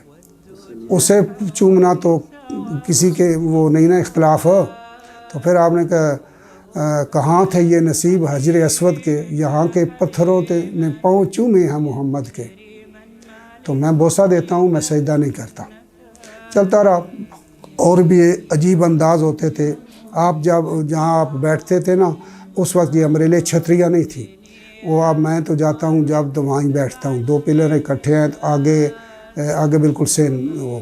اسے چومنا تو کسی کے وہ نہیں نا اختلاف ہو۔ تو پھر آپ نے کہا کہاں تھے یہ نصیب حجر اسود کے، یہاں کے پتھروں نے پاؤں چومے ہیں محمد کے، تو میں بوسہ دیتا ہوں، میں سجدہ نہیں کرتا۔ چلتا رہا، اور بھی عجیب انداز ہوتے تھے۔ آپ جہاں آپ بیٹھتے تھے نا، اس وقت یہ امبریلے چھتریاں نہیں تھی، وہ اب میں تو جاتا ہوں جب تو وہیں بیٹھتا ہوں، 2 پلر اکٹھے ہیں، آگے بالکل سین وہ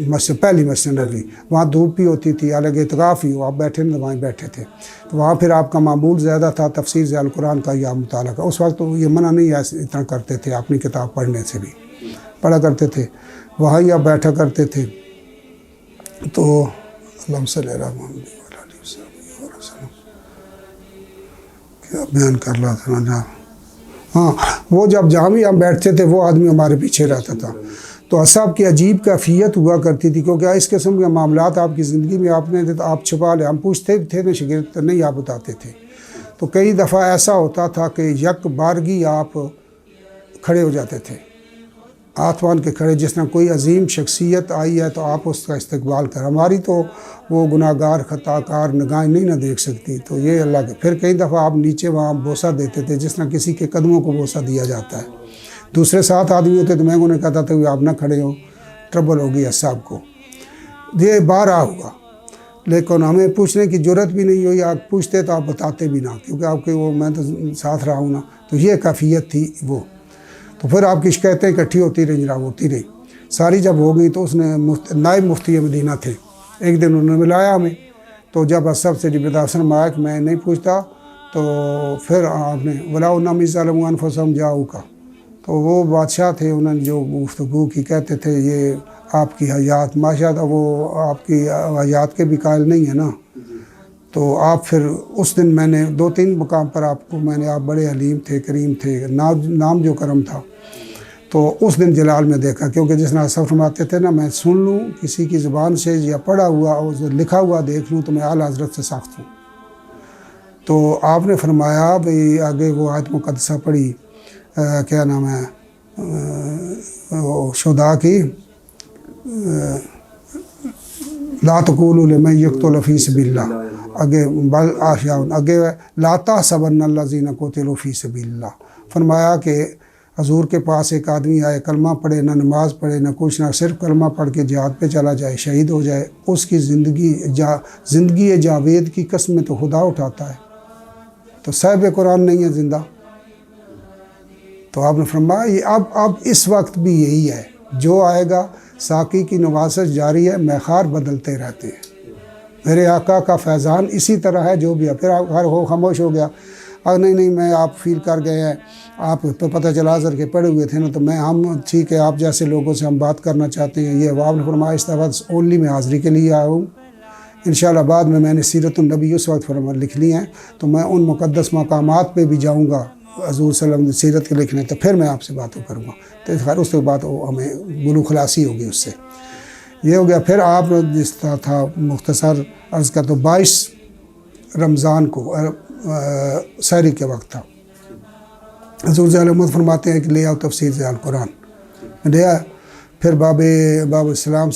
مسجد، پہلی مسجد نبوی، وہاں دھوپ بھی ہوتی تھی، الگ اعتکاف ہی ہو، آپ بیٹھے نا وہیں بیٹھے تھے، تو وہاں پھر آپ کا معمول زیادہ تھا تفسیر ضیاء القرآن کا یا مطالعہ کا۔ اس وقت تو یہ منع نہیں ہے اتنا کرتے تھے، اپنی کتاب پڑھنے سے بھی پڑھا کرتے تھے، وہاں ہی آپ بیٹھا کرتے تھے۔ تو اللہم صلی علی محمد وعلی آلہ وسلم کیا بیان کر رہا تھا نا۔ ہاں، وہ جہاں بھی ہم بیٹھتے تھے وہ آدمی ہمارے پیچھے رہتا تھا۔ تو اصحاب کی عجیب کیفیت ہوا کرتی تھی، کیونکہ اس قسم کے معاملات آپ کی زندگی میں آپ چھپا لے، ہم پوچھتے تھے نا شاگرد، نہیں آپ بتاتے تھے۔ تو کئی دفعہ ایسا ہوتا تھا کہ یک بارگی آپ کھڑے ہو جاتے تھے، ہاتھ باندھ کے کھڑے، جس طرح کوئی عظیم شخصیت آئی ہے تو آپ اس کا استقبال کر۔ ہماری تو وہ گناہ گار خطا کار نگاہیں نہیں نہ دیکھ سکتی، تو یہ اللہ کے۔ پھر کئی دفعہ آپ نیچے وہاں بوسہ دیتے تھے، جس طرح کسی کے قدموں کو بوسہ دیا جاتا ہے۔ دوسرے 7 آدمی ہوتے تو میں انہیں کہتا تھا کہ آپ نہ کھڑے ہو، ٹربل ہوگی اصحاب کو۔ یہ بارہا ہوا، لیکن ہمیں پوچھنے کی جرت بھی نہیں ہوئی، آپ پوچھتے تو آپ بتاتے بھی نہ، کیونکہ آپ کے وہ میں تو ساتھ رہا ہوں نا، تو یہ کیفیت تھی وہ۔ تو پھر آپ کی شکایتیں اکٹھی ہوتی رہی، جناب ہوتی رہی، ساری جب ہو گئی تو اس نے نائب مفتی مدینہ تھے، ایک دن انہوں نے بلایا ہمیں، تو جب سب سے برداشن آیا کہ میں نہیں پوچھتا، تو پھر آپ نے وَلَوْ لَمْ يَعْلَمُوا أَنفُسَهُمْ جَاءُوكَ، تو وہ بادشاہ تھے، انہوں نے جو گفتگو کی، کہتے تھے یہ آپ کی حیات، ماشاءاللہ وہ آپ کی حیات کے بھی قائل نہیں ہے نا۔ تو آپ پھر اس دن میں نے 2-3 مقام پر آپ کو میں نے، آپ بڑے حلیم تھے، کریم تھے، نام جو کرم تھا، تو اس دن جلال میں دیکھا، کیونکہ جس طرح سب فرماتے تھے نا، میں سن لوں کسی کی زبان سے یا پڑھا ہوا اور لکھا ہوا دیکھ لوں تو میں اعلیٰ حضرت سے ساخت ہوں۔ تو آپ نے فرمایا بھئی آگے وہ آیت مقدسہ پڑھی، کیا نام ہے شہداء کی، لا تقولوا لمن یقتل فی سبیل اللہ، آگے بل احیاء، آگے لا تحسبن الذین قتلوا فی سبیل اللہ۔ فرمایا کہ حضور کے پاس ایک آدمی آئے، کلمہ پڑھے، نہ نماز پڑھے نہ کچھ، نہ صرف کلمہ پڑھ کے جہاد پہ چلا جائے، شہید ہو جائے، اس کی زندگی جاوید کی قسمیں تو خدا اٹھاتا ہے، تو صاحب قرآن نہیں ہے زندہ۔ تو آپ نے فرمایا یہ اب اس وقت بھی یہی ہے، جو آئے گا ساقی کی نوازش جاری ہے، میخار بدلتے رہتے ہیں، میرے آقا کا فیضان اسی طرح ہے جو بھی ہے۔ پھر ہر ہو خاموش ہو گیا، نہیں میں آپ فیل کر گئے ہیں، آپ تو پتہ چلا حضر کے پڑے ہوئے تھے نا، تو ہم ٹھیک ہے، آپ جیسے لوگوں سے ہم بات کرنا چاہتے ہیں، یہ آپ نے فرمایا اس وقت اونلی میں حاضری کے لیے آیا ہوں، انشاءاللہ بعد میں نے سیرت النبی اس وقت لکھ لی ہیں، تو میں ان مقدس مقامات پہ بھی جاؤں گا حضور صلی اللہ علیہ وسلم سیرت کے لکھنے، تو پھر میں آپ سے باتوں کروں گا۔ تو خیر اس کے بعد ہمیں گلو خلاصی ہوگی، اس سے یہ ہو گیا۔ پھر آپ جس طرح تھا مختصر عرض کا، تو 22 رمضان کو سحری کے وقت تھا، حضور صلی اللہ علیہ وسلم فرماتے ہیں کہ لے آؤ تفسیر ضیاء القرآن، لیا۔ پھر باب السلام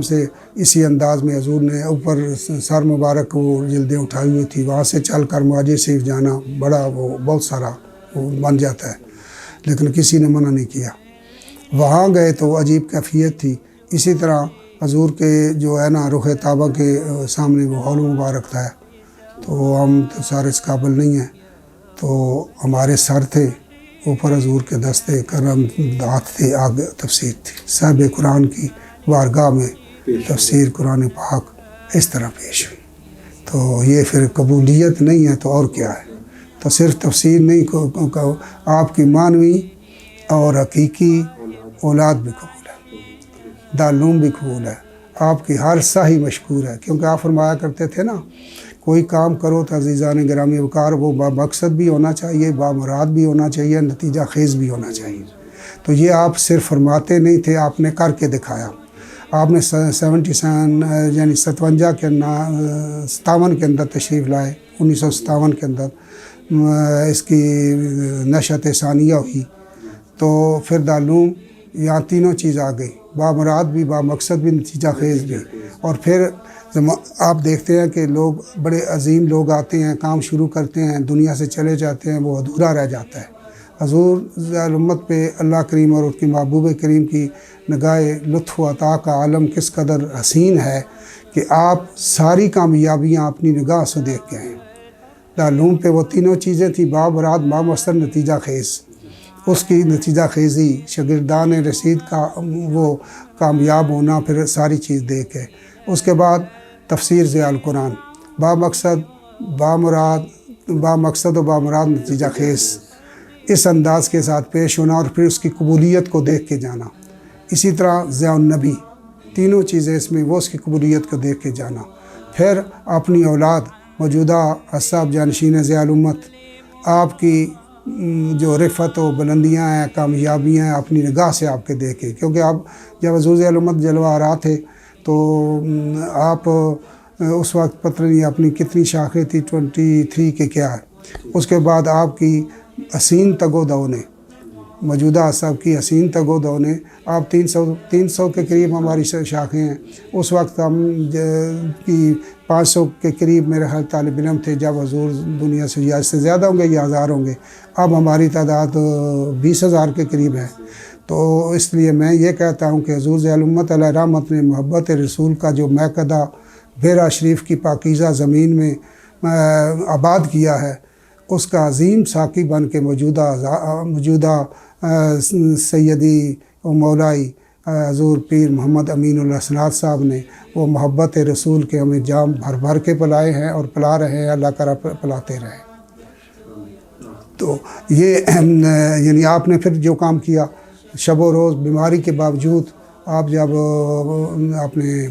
سے اسی انداز میں حضور نے اوپر سر مبارک کو جلدیں اٹھائی ہوئی تھی، وہاں سے چل کر مواجہ شریف جانا بڑا وہ بہت سارا وہ بن جاتا ہے، لیکن کسی نے منع نہیں کیا۔ وہاں گئے تو عجیب کیفیت تھی۔ اسی طرح حضور کے جو ہے نا رخ طیبہ کے سامنے وہ حول مبارک تھا، تو ہم تو سارے اس قابل نہیں ہیں، تو ہمارے سر تھے اوپر، حضور کے دستے کرم دات تھے، آگے تفسیر تھی، صاحب قرآن کی بارگاہ میں تفسیر قرآن پاک اس طرح پیش ہوئی۔ تو یہ پھر قبولیت نہیں ہے تو اور کیا ہے؟ تو صرف تفسیر نہیں، آپ کی معنوی اور حقیقی اولاد بھی قبول ہے، دارالعلوم بھی قبول ہے، آپ کی ہر ساہی مشکور ہے، کیونکہ آپ فرمایا کرتے تھے نا، کوئی کام کرو تو عزیزان گرامی وقار وہ با مقصد بھی ہونا چاہیے، با مراد بھی ہونا چاہیے، نتیجہ خیز بھی ہونا چاہیے۔ تو یہ آپ صرف فرماتے نہیں تھے، آپ نے کر کے دکھایا۔ آپ نے 77 یعنی 57 کے 57 کے اندر تشریف لائے، 1957 کے اندر اس کی نشأت ثانیہ ہوئی، تو پھر دارالعلوم یہاں تینوں چیز آ گئی، با مراد بھی، با مقصد بھی، نتیجہ خیز بھی۔ اور پھر آپ دیکھتے ہیں کہ لوگ بڑے عظیم لوگ آتے ہیں، کام شروع کرتے ہیں، دنیا سے چلے جاتے ہیں، وہ ادھورا رہ جاتا ہے۔ حضور امت پہ اللہ کریم اور اس کی محبوب کریم کی نگاہ لطف و عطا کا عالم کس قدر حسین ہے کہ آپ ساری کامیابیاں اپنی نگاہ سے دیکھ کے ہیں۔ دارالعلوم پہ وہ تینوں چیزیں تھیں، با مراد، با مقصد، نتیجہ خیز۔ اس کی نتیجہ خیزی، شاگردان رسید کا وہ کامیاب ہونا، پھر ساری چیز دیکھ کے۔ اس کے بعد تفسیر ضیاء القرآن، با مقصد، با مراد، با مقصد و با مراد، نتیجہ خیز، اس انداز کے ساتھ پیش ہونا اور پھر اس کی قبولیت کو دیکھ کے جانا۔ اسی طرح ضیاء النبی، تینوں چیزیں اس میں، وہ اس کی قبولیت کو دیکھ کے جانا۔ پھر اپنی اولاد، موجودہ اصحاب جانشین ضیاء الامت، آپ کی جو رفعت و بلندیاں ہیں، کامیابیاں ہیں، اپنی نگاہ سے آپ کے دیکھے، کیونکہ آپ جب حضور ضیاء الامت جلوہ آرا تھے تو آپ اس وقت پتہ نہیں اپنی کتنی شاخیں تھی، 23 کے کیا ہے۔ اس کے بعد آپ کی حسین تگ و دو نے، موجودہ اصحاب کی حسین تگ و دو نے، آپ 300 کے قریب ہماری شاخیں ہیں۔ اس وقت ہم کی 500 کے قریب میرے خیال طالب علم تھے جب حضور دنیا سے، یا اس سے زیادہ ہوں گے یا ہزار ہوں گے، اب ہماری تعداد 20,000 کے قریب ہے۔ تو اس لیے میں یہ کہتا ہوں کہ حضور ضیاء الامت علیہ رحمت نے محبت رسول کا جو میکدہ بیرا شریف کی پاکیزہ زمین میں آباد کیا ہے، اس کا عظیم ساقی بن کے موجودہ سیدی و مولائی حضور پیر محمد امین اللہ سناد صاحب نے وہ محبت رسول کے ہمیں جام بھر بھر کے پلائے ہیں اور پلا رہے ہیں، اللہ کرا پلاتے رہے۔ تو یہ یعنی آپ نے پھر جو کام کیا، شب و روز بیماری کے باوجود آپ جب اپنے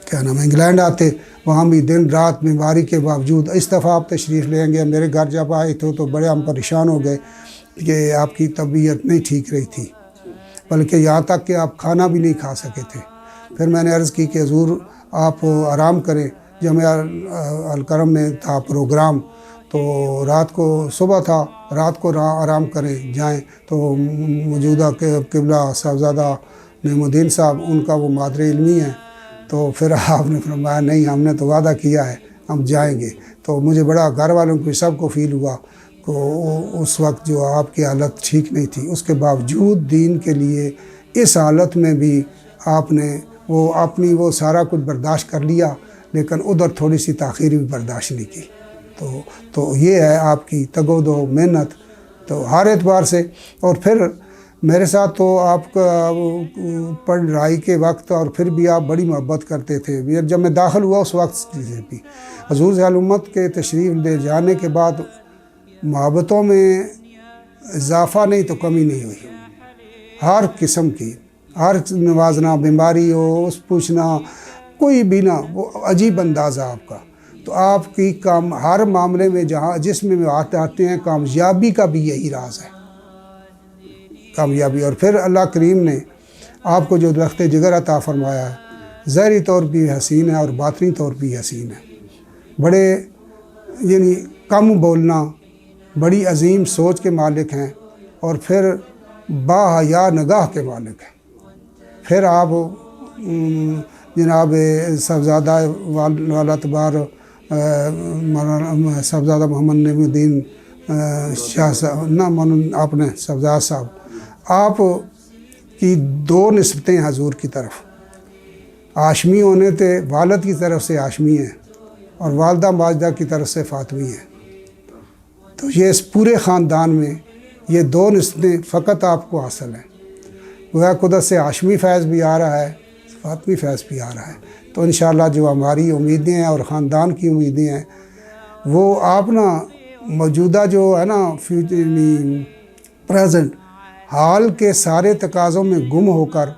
کیا نام ہے انگلینڈ آتے، وہاں بھی دن رات بیماری کے باوجود، اس دفعہ آپ تشریف لیں گے، میرے گھر جب آئے تھے تو بڑے ہم پریشان ہو گئے کہ آپ کی طبیعت نہیں ٹھیک رہی تھی، بلکہ یہاں تک کہ آپ کھانا بھی نہیں کھا سکے تھے۔ پھر میں نے عرض کی کہ حضور آپ آرام کریں، جامعہ الکرم میں تھا پروگرام، تو رات کو صبح تھا، رات کو آرام کریں جائیں، تو موجودہ قبلہ صاحبزادہ نعیم الدین صاحب، ان کا وہ مادر علمی ہے، تو پھر آپ نے فرمایا نہیں، ہم نے تو وعدہ کیا ہے ہم جائیں گے۔ تو مجھے بڑا گھر والوں کو سب کو فیل ہوا کہ اس وقت جو آپ کی حالت ٹھیک نہیں تھی، اس کے باوجود دین کے لیے اس حالت میں بھی آپ نے وہ اپنی وہ سارا کچھ برداشت کر لیا، لیکن ادھر تھوڑی سی تاخیر بھی برداشت نہیں کی۔ تو یہ ہے آپ کی تگ و دو، محنت، تو ہر اعتبار سے۔ اور پھر میرے ساتھ تو آپ کا پڑھائی کے وقت اور پھر بھی آپ بڑی محبت کرتے تھے۔ جب میں داخل ہوا اس وقت سے بھی حضور ضیاء الامت کے تشریف لے جانے کے بعد محبتوں میں اضافہ نہیں تو کمی نہیں ہوئی، ہر قسم کی، ہر نوازنا، بیماری ہو، اس پوچھنا، کوئی بھی نہ، وہ عجیب انداز ہے آپ کا۔ تو آپ کی ہر معاملے میں جس میں آتے ہیں، کامیابی کا بھی یہی راز ہے، کامیابی۔ اور پھر اللہ کریم نے آپ کو جو درخت جگر عطا فرمایا ہے، ظاہری طور بھی حسین ہے اور باطنی طور بھی حسین ہے۔ بڑے یعنی کم بولنا، بڑی عظیم سوچ کے مالک ہیں، اور پھر با حیا نگاہ کے مالک ہیں۔ پھر آپ جناب صاحبزادہ والا تبار صاحبزادہ محمد نعیم الدین شاہ صاحب، آپ نے صاحبزادہ صاحب، آپ کی 2 نسبتیں حضور کی طرف، ہاشمی ہونے تھے، والد کی طرف سے ہاشمی ہیں اور والدہ ماجدہ کی طرف سے فاطمی ہیں۔ تو یہ اس پورے خاندان میں یہ 2 نسبتیں فقط آپ کو حاصل ہیں۔ گویا قدرت سے ہاشمی فیض بھی آ رہا ہے، فاطمی فیض بھی آ رہا ہے۔ تو انشاءاللہ جو ہماری امیدیں ہیں اور خاندان کی امیدیں ہیں، وہ آپ نا موجودہ جو ہے نا پریزنٹ، حال کے سارے تقاضوں میں گم ہو کر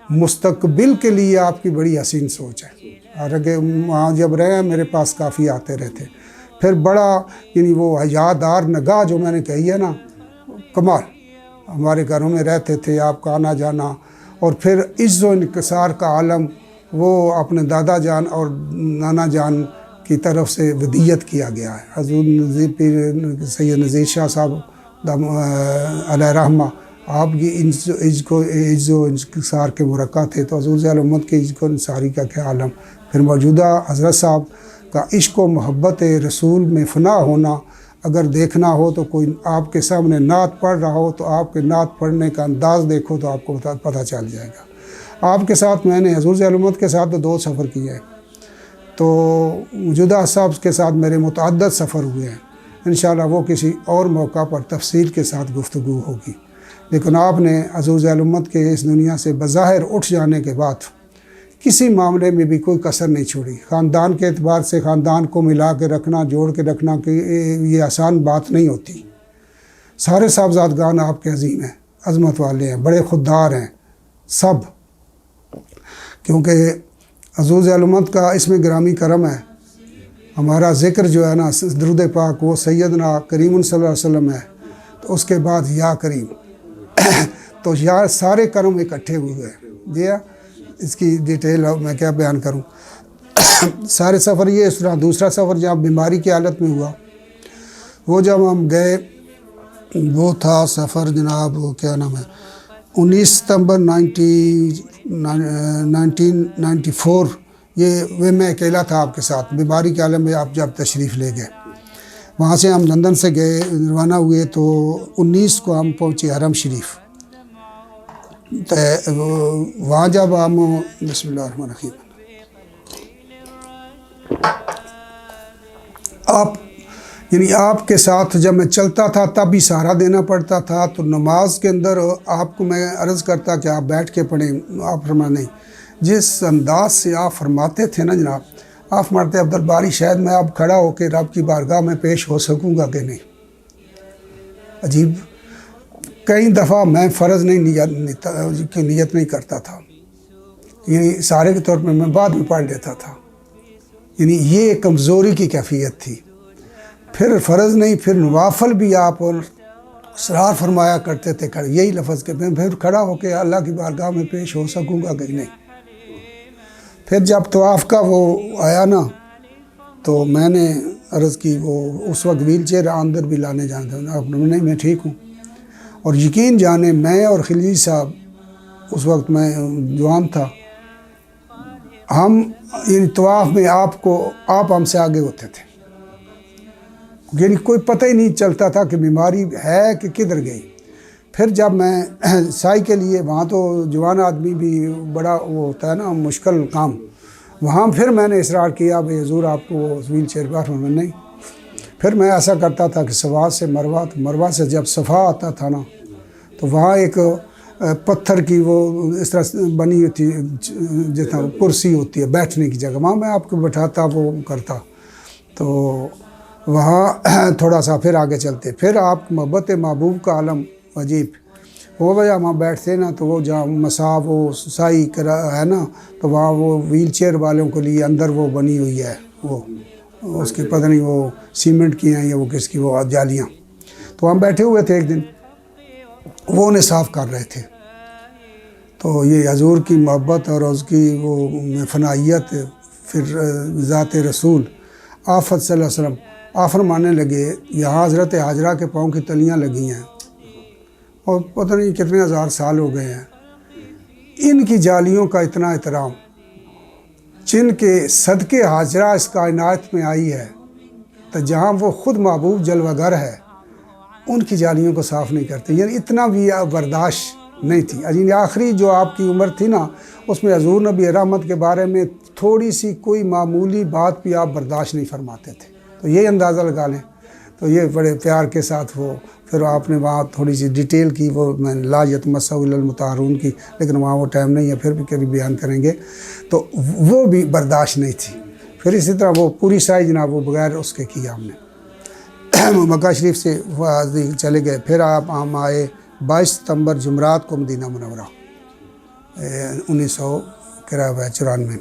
مستقبل کے لیے آپ کی بڑی حسین سوچ ہے۔ حالانکہ وہاں جب رہے میرے پاس کافی آتے رہتے، پھر بڑا یعنی وہ حیادار نگاہ جو میں نے کہی ہے نا، کمال، ہمارے گھروں میں رہتے تھے، آپ کا آنا جانا، اور پھر عز و انکسار کا عالم وہ اپنے دادا جان اور نانا جان کی طرف سے ودیت کیا گیا ہے۔ حضور نذیر پیر سید نذیر شاہ صاحب علیہ رحمہ آپ کی عز و انکسار کے مرکہ تھے، تو حضور ذیل امت کے عز و انکساری کا کیا عالم۔ پھر موجودہ حضرت صاحب کا عشق و محبت رسول میں فنا ہونا اگر دیکھنا ہو تو کوئی آپ کے سامنے نعت پڑھ رہا ہو تو آپ کے نعت پڑھنے کا انداز دیکھو تو آپ کو پتہ چل جائے گا۔ آپ کے ساتھ میں نے حضور ذیل امت کے ساتھ تو 2 سفر کیے ہیں، تو موجودہ صاحب کے ساتھ میرے متعدد سفر ہوئے ہیں، انشاءاللہ وہ کسی اور موقع پر تفصیل کے ساتھ گفتگو ہوگی۔ لیکن آپ نے حضور ذیل امت کے اس دنیا سے بظاہر اٹھ جانے کے بعد کسی معاملے میں بھی کوئی کسر نہیں چھوڑی۔ خاندان کے اعتبار سے خاندان کو ملا کے رکھنا، جوڑ کے رکھنا، کہ یہ آسان بات نہیں ہوتی۔ سارے صاحبزادگان آپ کے عظیم ہیں، عظمت والے ہیں، بڑے خوددار ہیں سب، کیونکہ حضور ذیل امت کا اس میں گرامی کرم ہے۔ ہمارا ذکر جو ہے نا درود پاک وہ سیدنا کریم صلی اللہ علیہ وسلم ہے، تو اس کے بعد یا کریم تو یا سارے کرم اکٹھے ہوئے ہیں۔ جی اس کی ڈیٹیل میں کیا بیان کروں۔ سارے سفر یہ اس طرح، دوسرا سفر جہاں بیماری کی حالت میں ہوا، وہ جب ہم گئے وہ تھا سفر جناب کیا نام ہے 19 ستمبر 1994، یہ میں اکیلا تھا آپ کے ساتھ، بیماری کے عالم میں آپ جب تشریف لے گئے۔ وہاں سے ہم لندن سے گئے، روانہ ہوئے تو 19 کو ہم پہنچے حرم شریف۔ وہاں جب ہم بسم اللہ الرحمن الرحیم آپ کے ساتھ جب میں چلتا تھا تب بھی سہارا دینا پڑتا تھا، تو نماز کے اندر آپ کو میں عرض کرتا کہ آپ بیٹھ کے پڑھیں، آپ فرما نہیں، جس انداز سے آپ فرماتے تھے نا جناب، آپ فرماتے عبدالباری شاید میں اب کھڑا ہو کے رب کی بارگاہ میں پیش ہو سکوں گا کہ نہیں۔ عجیب، کئی دفعہ میں فرض نیت نہیں کرتا تھا، یعنی سارے کے طور پہ میں بعد میں پڑھ لیتا تھا، یعنی یہ کمزوری کی کیفیت تھی۔ پھر فرض نہیں، پھر نوافل بھی آپ اور اصرار فرمایا کرتے تھے، یہی لفظ کہ میں پھر کھڑا ہو کے اللہ کی بارگاہ میں پیش ہو سکوں گا کہ نہیں۔ پھر جب طواف کا وہ آیا نا تو میں نے عرض کی، وہ اس وقت ویل چیئر اندر بھی لانے جانا تھا، نہیں میں ٹھیک ہوں، اور یقین جانے میں اور خلجی صاحب اس وقت میں جوان تھا، ہم ان طواف میں آپ ہم سے آگے ہوتے تھے، یعنی کوئی پتہ ہی نہیں چلتا تھا کہ بیماری ہے کہ کدھر گئی۔ پھر جب میں سائی کے لیے، وہاں تو جوان آدمی بھی بڑا وہ ہوتا ہے نا مشکل کام، وہاں پھر میں نے اصرار کیا بھائی حضور آپ کو ویل چیئر پر نہیں۔ پھر میں ایسا کرتا تھا کہ صفا سے مروہ، مروہ سے جب صفا آتا تھا نا تو وہاں ایک پتھر کی وہ اس طرح بنی ہوئی تھی جتنا کرسی ہوتی ہے بیٹھنے کی جگہ، وہاں میں آپ کو بٹھاتا وہ کرتا، تو وہاں تھوڑا سا پھر آگے چلتے، پھر آپ محبت محبوب کا عالم عجیب، وہ وجہ وہاں بیٹھتے نا تو وہ جہاں مساف وہ سائی ہے نا، تو وہاں وہ ویل چیئر والوں کے لیے اندر وہ بنی ہوئی ہے، وہ اس کی پتہ نہیں وہ سیمنٹ کی ہیں یا وہ کس کی وہ جالیاں، تو ہم بیٹھے ہوئے تھے ایک دن، وہ انہیں صاف کر رہے تھے، تو یہ حضور کی محبت اور اس کی وہ فنائیت، پھر ذات رسول آفت صلی اللہ علیہ وسلم آپ فرمانے لگے یہاں حضرت حاجرہ کے پاؤں کی تلیاں لگی ہیں اور پتہ نہیں کتنے ہزار سال ہو گئے ہیں، ان کی جالیوں کا اتنا احترام، جن کے صدقے حاجرہ اس کائنات میں آئی ہے، تو جہاں وہ خود محبوب جلوہ گر ہے ان کی جالیوں کو صاف نہیں کرتے، یعنی اتنا بھی برداشت نہیں تھی۔ یعنی آخری جو آپ کی عمر تھی نا اس میں حضور نبی رحمت کے بارے میں تھوڑی سی کوئی معمولی بات بھی آپ برداشت نہیں فرماتے تھے، تو یہ اندازہ لگا لیں۔ تو یہ بڑے پیار کے ساتھ وہ پھر آپ نے وہاں تھوڑی سی ڈیٹیل کی، وہ میں لا یتمسح الا المطہرون کی، لیکن وہاں وہ ٹائم نہیں ہے، پھر بھی کبھی بیان کریں گے، تو وہ بھی برداشت نہیں تھی۔ پھر اسی طرح وہ پوری سائی جناب وہ بغیر اس کے کیا ہم نے، مکہ شریف سے چلے گئے، پھر ہم آئے 22 ستمبر جمعرات کو مدینہ منورہ 1994 میں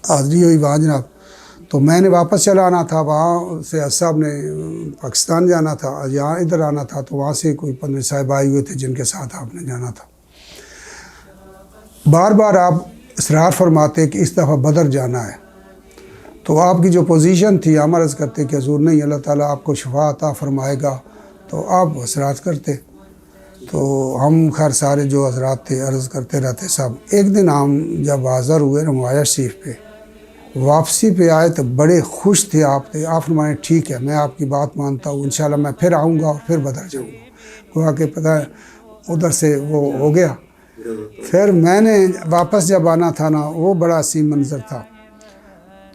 حاضری ہوئی وہاں جناب. تو میں نے واپس چلا آنا تھا، وہاں سے صاحب نے پاکستان جانا تھا، یہاں ادھر آنا تھا، تو وہاں سے کوئی 15 صاحب آئے ہوئے تھے جن کے ساتھ آپ نے جانا تھا. بار بار آپ اصرار فرماتے کہ اس دفعہ بدر جانا ہے، تو آپ کی جو پوزیشن تھی ہم عرض کرتے کہ حضور نہیں، اللہ تعالیٰ آپ کو شفا عطا فرمائے گا، تو آپ اصرار کرتے. تو ہم خیر سارے جو حضرات تھے عرض کرتے رہتے سب. ایک دن ہم جب حاضر ہوئے رموایا شریف پہ، واپسی پہ آئے تو بڑے خوش تھے. آپ فرمائے ٹھیک ہے، میں آپ کی بات مانتا ہوں، انشاءاللہ میں پھر آؤں گا اور پھر بدر جاؤں گا. گویا کہ پتہ ہے ادھر سے وہ ہو گیا. پھر میں نے واپس جب آنا تھا نا، وہ بڑا حسین منظر تھا.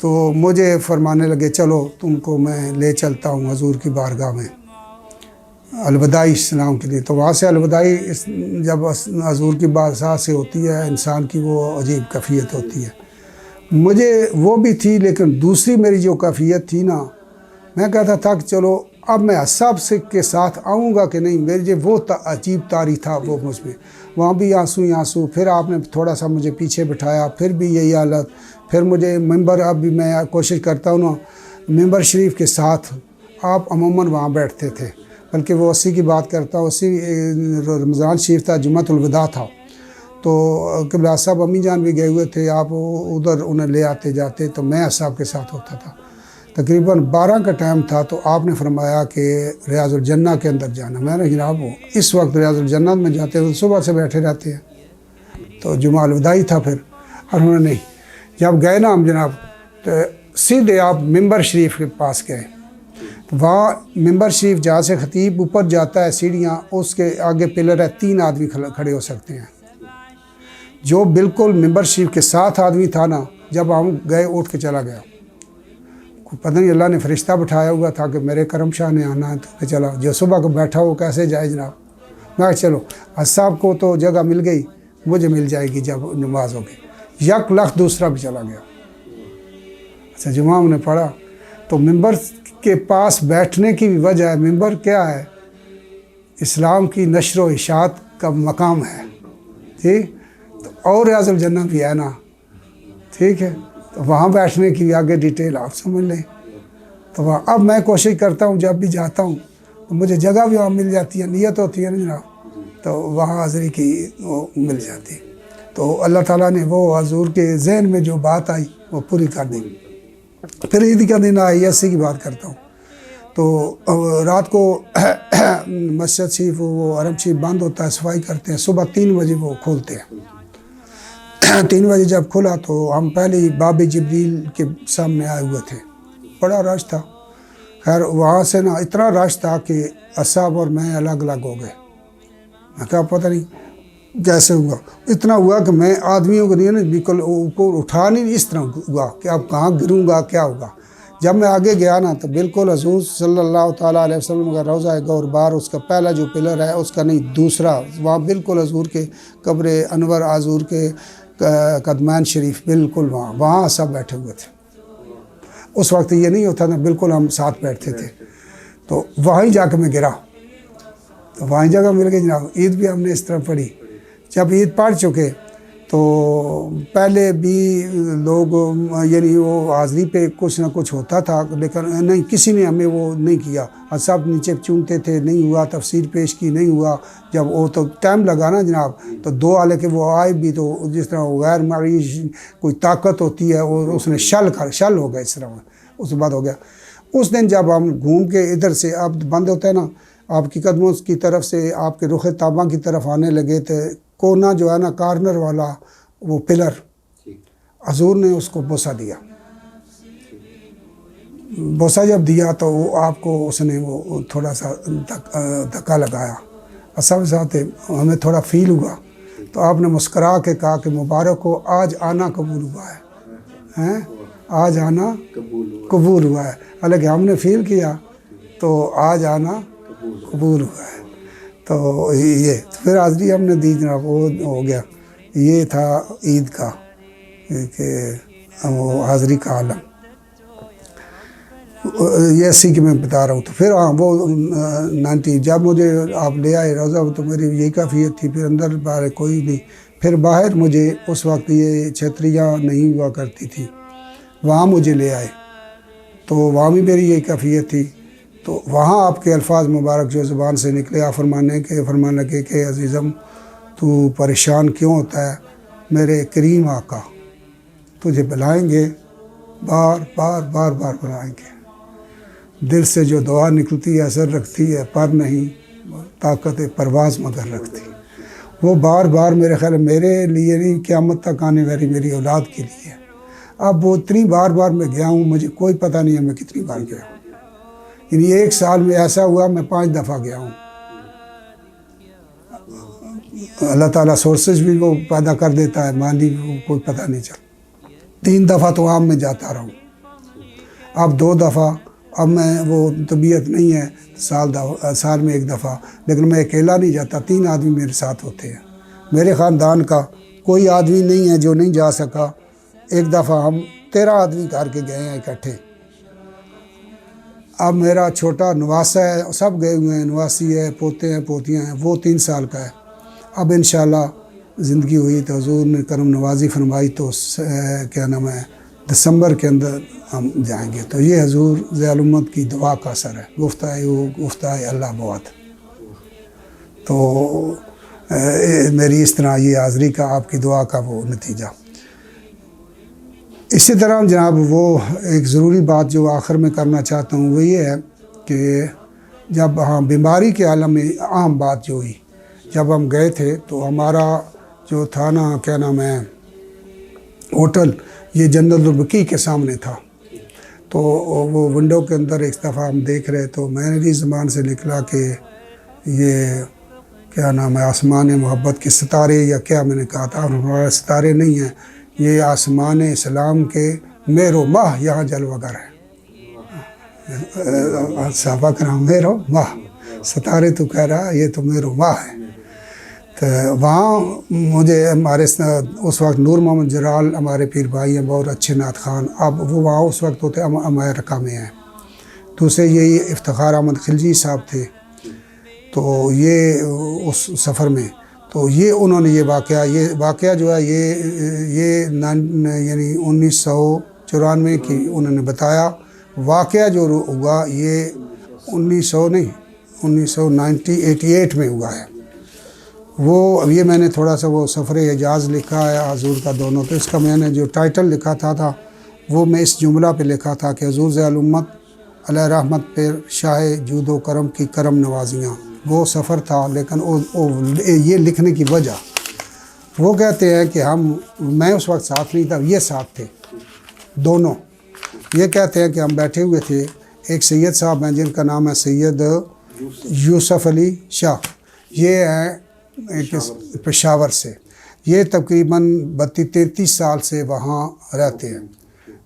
تو مجھے فرمانے لگے چلو تم کو میں لے چلتا ہوں حضور کی بارگاہ میں الوداعی سلام کے لیے. تو وہاں سے الوداعی جب حضور کی بارگاہ سے ہوتی ہے انسان کی وہ عجیب کیفیت ہوتی ہے. مجھے وہ بھی تھی، لیکن دوسری میری جو کیفیت تھی نا، میں کہتا تھا کہ چلو اب میں سب سے کے ساتھ آؤں گا کہ نہیں. میرے وہ عجیب طاری تھا وہ مجھ میں. وہاں بھی آنسو. پھر آپ نے تھوڑا سا مجھے پیچھے بٹھایا، پھر بھی یہی حالت. پھر مجھے ممبر، اب بھی میں کوشش کرتا ہوں نا ممبر شریف کے ساتھ. آپ عموماً وہاں بیٹھتے تھے، بلکہ وہ 80 کی بات کرتا ہوں، 80 رمضان شریف تھا، جمعۃ الوداع تھا. تو قبلہ صاحب امی جان بھی گئے ہوئے تھے، آپ ادھر انہیں لے آتے جاتے، تو میں صاحب کے ساتھ ہوتا تھا. تقریباً 12 کا ٹائم تھا، تو آپ نے فرمایا کہ ریاض الجنہ کے اندر جانا. میں نے جناب اس وقت ریاض الجنہ میں جاتے ہیں، صبح سے بیٹھے رہتے ہیں. تو جمعہ الوداعی تھا پھر، اور انہوں نے نہیں. جب گئے نا ہم جناب، تو سیدھے آپ ممبر شریف کے پاس گئے. وہاں ممبر شریف جہاں سے خطیب اوپر جاتا ہے سیڑھیاں، اس کے آگے پلر ہے، 3 آدمی کھڑے ہو سکتے ہیں. جو بالکل ممبر شریف کے ساتھ آدمی تھا نا، جب ہم گئے اٹھ کے چلا گیا. پتہ نہیں اللہ نے فرشتہ بٹھایا ہوا تھا کہ میرے کرم شاہ نے آنا ہے، تو چلا. جو صبح کو بیٹھا ہو کیسے جائے جناب. میں چلو صاحب کو تو جگہ مل گئی، مجھے مل جائے گی جب نماز ہوگی. 1 لاکھ دوسرا بھی چلا گیا. اچھا جمعہ ہم نے پڑھا. تو ممبر کے پاس بیٹھنے کی بھی وجہ ہے، ممبر کیا ہے؟ اسلام کی نشر و اشاعت کا مقام ہے. ٹھیک، تو اور ریاض الجنہ بھی ہے نا. ٹھیک ہے، تو وہاں بیٹھنے کی آگے ڈیٹیل آپ سمجھ لیں. تو وہاں اب میں کوشش کرتا ہوں جب بھی جاتا ہوں تو مجھے جگہ بھی وہاں مل جاتی ہے، نیت ہوتی ہے نا جناب، تو وہاں حاضری کی وہ مل جاتی. تو اللہ تعالیٰ نے وہ حضور کے ذہن میں جو بات آئی وہ پوری کر دی. پھر عید کا دن آئی، 80 کی بات کرتا ہوں. تو رات کو مسجد شریف وہ حرم شریف بند ہوتا ہے، صفائی کرتے ہیں. صبح 3 بجے وہ کھولتے ہیں. 3 بجے جب کھلا تو ہم پہلے باب جبریل کے سامنے آئے ہوئے تھے. بڑا رش تھا. خیر وہاں سے نا اتنا رش تھا کہ اصحاب اور میں الگ الگ ہو گئے. میں کہا پتہ نہیں کیسے ہوا. اتنا ہوا کہ میں آدمیوں کو نہیں بالکل اوپر اٹھا نہیں، اس طرح ہوا کہ اب کہاں گروں گا، کیا ہوگا. جب میں آگے گیا نا تو بالکل حضور صلی اللہ تعالیٰ علیہ وسلم کا روضہ غور بار، اس کا پہلا جو پلر ہے اس کا نہیں دوسرا، وہاں بالکل حضور کے قبر انور، حضور کے قدمین شریف بالکل وہاں سب بیٹھے ہوئے تھے. اس وقت یہ نہیں ہوتا تھا، بالکل ہم ساتھ بیٹھتے تھے. تو وہیں جا کے میں گرا، تو وہیں جگہ مل گئی جناب. عید بھی ہم نے اس طرح پڑھی. جب عید پڑھ چکے تو پہلے بھی لوگ یعنی وہ حاضری پہ کچھ نہ کچھ ہوتا تھا، لیکن نہیں کسی نے ہمیں وہ نہیں کیا. سب نیچے چونتے تھے، نہیں ہوا. تفسیر پیش کی، نہیں ہوا. جب وہ تو ٹائم لگا نا جناب، تو 2 حالے کہ وہ آئے بھی تو جس طرح غیر معیش کوئی طاقت ہوتی ہے، اور اس نے شل ہو گیا. اس طرح اس کے بعد ہو گیا. اس دن جب ہم گھوم کے ادھر سے اب بند ہوتا ہے نا، آپ کی قدموں کی طرف سے آپ کے رخ تاباں کی طرف آنے لگے تھے. کونا جو ہے نا کارنر والا وہ پلر، حضور نے اس کو بوسہ دیا. بوسہ جب دیا تو وہ آپ کو اس نے وہ تھوڑا سا دھکا لگایا. سب ساتھ ہمیں تھوڑا فیل ہوا. تو آپ نے مسکرا کے کہا کہ مبارک ہو، آج آنا قبول ہوا ہے. آج آنا قبول ہوا ہے. حالانکہ ہم نے فیل کیا تو آج آنا قبول ہوا ہے. تو یہ پھر حاضری ہم نے دی جناب، وہ ہو گیا. یہ تھا عید کا کہ وہ حاضری کا عالم. یہ 80 کی میں بتا رہا ہوں. تو پھر ہاں وہ 90 جب مجھے آپ لے آئے روضہ تو میری یہی کیفیت تھی. پھر اندر باہر کوئی نہیں. پھر باہر مجھے اس وقت یہ چھتریاں نہیں ہوا کرتی تھی, وہاں مجھے لے آئے تو وہاں بھی میری یہی کیفیت تھی. تو وہاں آپ کے الفاظ مبارک جو زبان سے نکلے, آپ فرمانے لگے کہ عزیزم تو پریشان کیوں ہوتا ہے, میرے کریم آقا تجھے بلائیں گے, بار بار بار بار بلائیں گے. دل سے جو دعا نکلتی ہے اثر رکھتی ہے, پر نہیں طاقت پرواز مگر رکھتی. وہ بار بار میرے خیال میرے لیے نہیں, قیامت تک آنے والی میری اولاد کے لیے. اب وہ اتنی بار بار میں گیا ہوں, مجھے کوئی پتہ نہیں ہے میں کتنی بار گیا ہوں. یعنی ایک سال میں ایسا ہوا میں 5 دفعہ گیا ہوں. اللہ تعالیٰ سورسز بھی وہ پیدا کر دیتا ہے, مالی کوئی پتہ نہیں چلتا. 3 دفعہ تو عام میں جاتا رہا ہوں. اب 2 دفعہ, اب میں وہ طبیعت نہیں ہے, سال میں 1 دفعہ, لیکن میں اکیلا نہیں جاتا, 3 آدمی میرے ساتھ ہوتے ہیں. میرے خاندان کا کوئی آدمی نہیں ہے جو نہیں جا سکا. 1 دفعہ ہم 13 آدمی کر کے گئے ہیں اکٹھے. اب میرا چھوٹا نواسا ہے, سب گئے ہوئے ہیں, نواسی ہے, پوتے ہیں, پوتیاں ہیں, وہ 3 سال کا ہے. اب انشاءاللہ زندگی ہوئی تو حضور نے کرم نوازی فرمائی تو کیا نام ہے دسمبر کے اندر ہم جائیں گے. تو یہ حضور ذی الامت کی دعا کا اثر ہے. گفتہ اللہ بات. تو میری اس طرح یہ حاضری کا آپ کی دعا کا وہ نتیجہ. اسی طرح جناب وہ ایک ضروری بات جو آخر میں کرنا چاہتا ہوں وہ یہ ہے کہ جب ہاں بیماری کے عالم میں عام بات جو ہوئی, جب ہم گئے تھے تو ہمارا جو تھا نا کیا نام ہے ہوٹل, یہ جنت البقیع کے سامنے تھا. تو وہ ونڈو کے اندر ایک دفعہ ہم دیکھ رہے تو میں نے بھی زبان سے نکلا کہ یہ کیا نام ہے آسمان محبت کے ستارے یا کیا میں نے کہا تھا. ہمارے ستارے نہیں ہیں, یہ آسمان اسلام کے مہر و ماہ یہاں جلوگر ہے. صحابہ کرام مہر و ماہ, ستارے تو کہہ رہا یہ تو مہر و ماہ ہے. تو وہاں مجھے ہمارے اس وقت نور محمد جلال ہمارے پیر بھائی ہیں, بہت اچھے نعت خوان. اب وہ وہاں اس وقت ہوتے امریکہ میں ہیں. دوسرے یہی افتخار احمد خلجی صاحب تھے, تو یہ اس سفر میں تو یہ انہوں نے یہ واقعہ جو ہے یہ یعنی 1994 کی انہوں نے بتایا. واقعہ جو ہوا یہ 1988 میں ہوا ہے. وہ یہ میں نے تھوڑا سا وہ سفر اعجاز لکھا ہے حضور کا دونوں, تو اس کا میں نے جو ٹائٹل لکھا تھا وہ میں اس جملہ پہ لکھا تھا کہ حضور ذی الامت علیہ رحمت پر شاہ جود و کرم کی کرم نوازیاں. وہ سفر تھا, لیکن یہ لکھنے کی وجہ وہ کہتے ہیں کہ میں اس وقت ساتھ نہیں تھا, یہ ساتھ تھے دونوں. یہ کہتے ہیں کہ ہم بیٹھے ہوئے تھے, ایک سید صاحب ہیں جن کا نام ہے سید یوسف علی شاہ, یہ ہیں پشاور سے. یہ تقریباً 32-33 سال سے وہاں رہتے ہیں,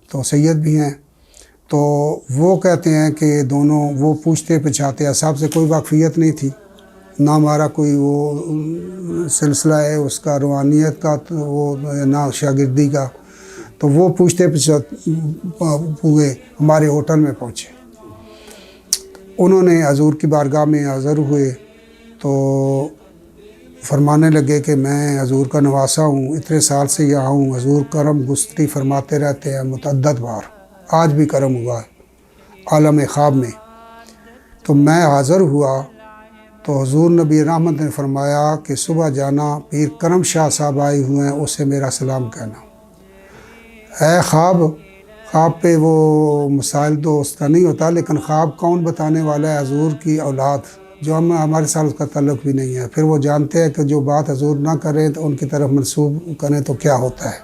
تو سید بھی ہیں. تو وہ کہتے ہیں کہ دونوں وہ پوچھتے پچھاتے, صاحب سے کوئی واقفیت نہیں تھی, نہ ہمارا کوئی وہ سلسلہ ہے اس کا روحانیت کا, تو وہ نہ شاگردی کا. تو وہ پوچھتے ہوئے ہمارے ہوٹل میں پہنچے. انہوں نے حضور کی بارگاہ میں حاضر ہوئے تو فرمانے لگے کہ میں حضور کا نواسا ہوں, اتنے سال سے یہاں ہوں, حضور کرم گستری فرماتے رہتے ہیں متعدد بار, آج بھی کرم ہوا ہے عالم خواب میں. تو میں حاضر ہوا تو حضور نبی رحمت نے فرمایا کہ صبح جانا, پیر کرم شاہ صاحب آئے ہوئے ہیں, اسے میرا سلام کہنا. اے خواب پہ وہ مسائل تو اس کا نہیں ہوتا, لیکن خواب کون بتانے والا ہے؟ حضور کی اولاد, جو ہمارے ساتھ اس کا تعلق بھی نہیں ہے. پھر وہ جانتے ہیں کہ جو بات حضور نہ کریں تو ان کی طرف منسوب کریں تو کیا ہوتا ہے.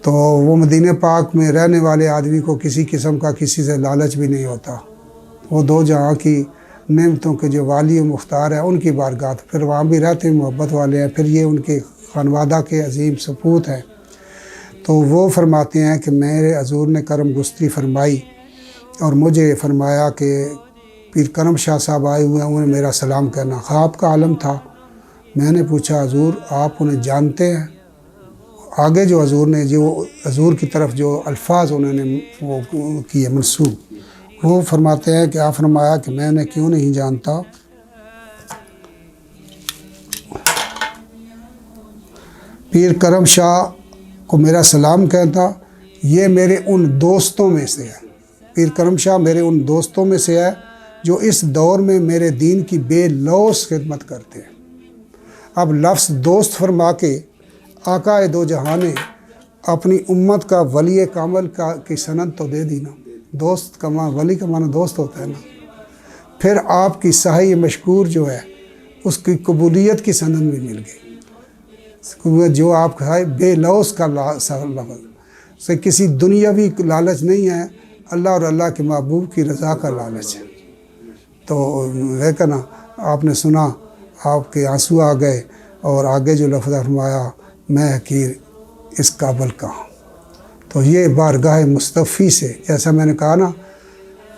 تو وہ مدینہ پاک میں رہنے والے آدمی کو کسی قسم کا کسی سے لالچ بھی نہیں ہوتا. وہ 2 جہاں کی نعمتوں کے جو والی و مختار ہے ان کی بارگاہ, پھر وہاں بھی رہتے محبت والے ہیں, پھر یہ ان کے خانوادہ کے عظیم سپوت ہیں. تو وہ فرماتے ہیں کہ میرے حضور نے کرم گستری فرمائی اور مجھے فرمایا کہ پیر کرم شاہ صاحب آئے ہوئے ہیں, انہیں میرا سلام کہنا. خواب کا عالم تھا. میں نے پوچھا حضور آپ انہیں جانتے ہیں؟ آگے جو حضور نے جو حضور کی طرف جو الفاظ انہوں نے وہ کیے منسوب, وہ فرماتے ہیں کہ آپ فرمایا کہ میں انہیں کیوں نہیں جانتا، پیر کرم شاہ کو میرا سلام کہتا، یہ میرے ان دوستوں میں سے ہے۔ پیر کرم شاہ میرے ان دوستوں میں سے ہے جو اس دور میں میرے دین کی بے لوث خدمت کرتے ہیں۔ اب لفظ دوست فرما کے آقا دو جہاں نے اپنی امت کا ولی کامل کی سند تو دے دی نا۔ دوست کا معنی، ولی کا معنی دوست ہوتا ہے نا۔ پھر آپ کی صحیح مشکور جو ہے اس کی قبولیت کی سند بھی مل گئی، جو آپ کہا بے لوث کا لفظ سے کسی دنیاوی لالچ نہیں ہے، اللہ اور اللہ کے محبوب کی رضا کا لالچ ہے۔ تو ہے کہ نا، آپ نے سنا، آپ کے آنسو آ گئے، اور آگے جو لفظ فرمایا میں حقیر اس قابل کہاں۔ تو یہ بارگاہ مصطفی سے، جیسا میں نے کہا نا،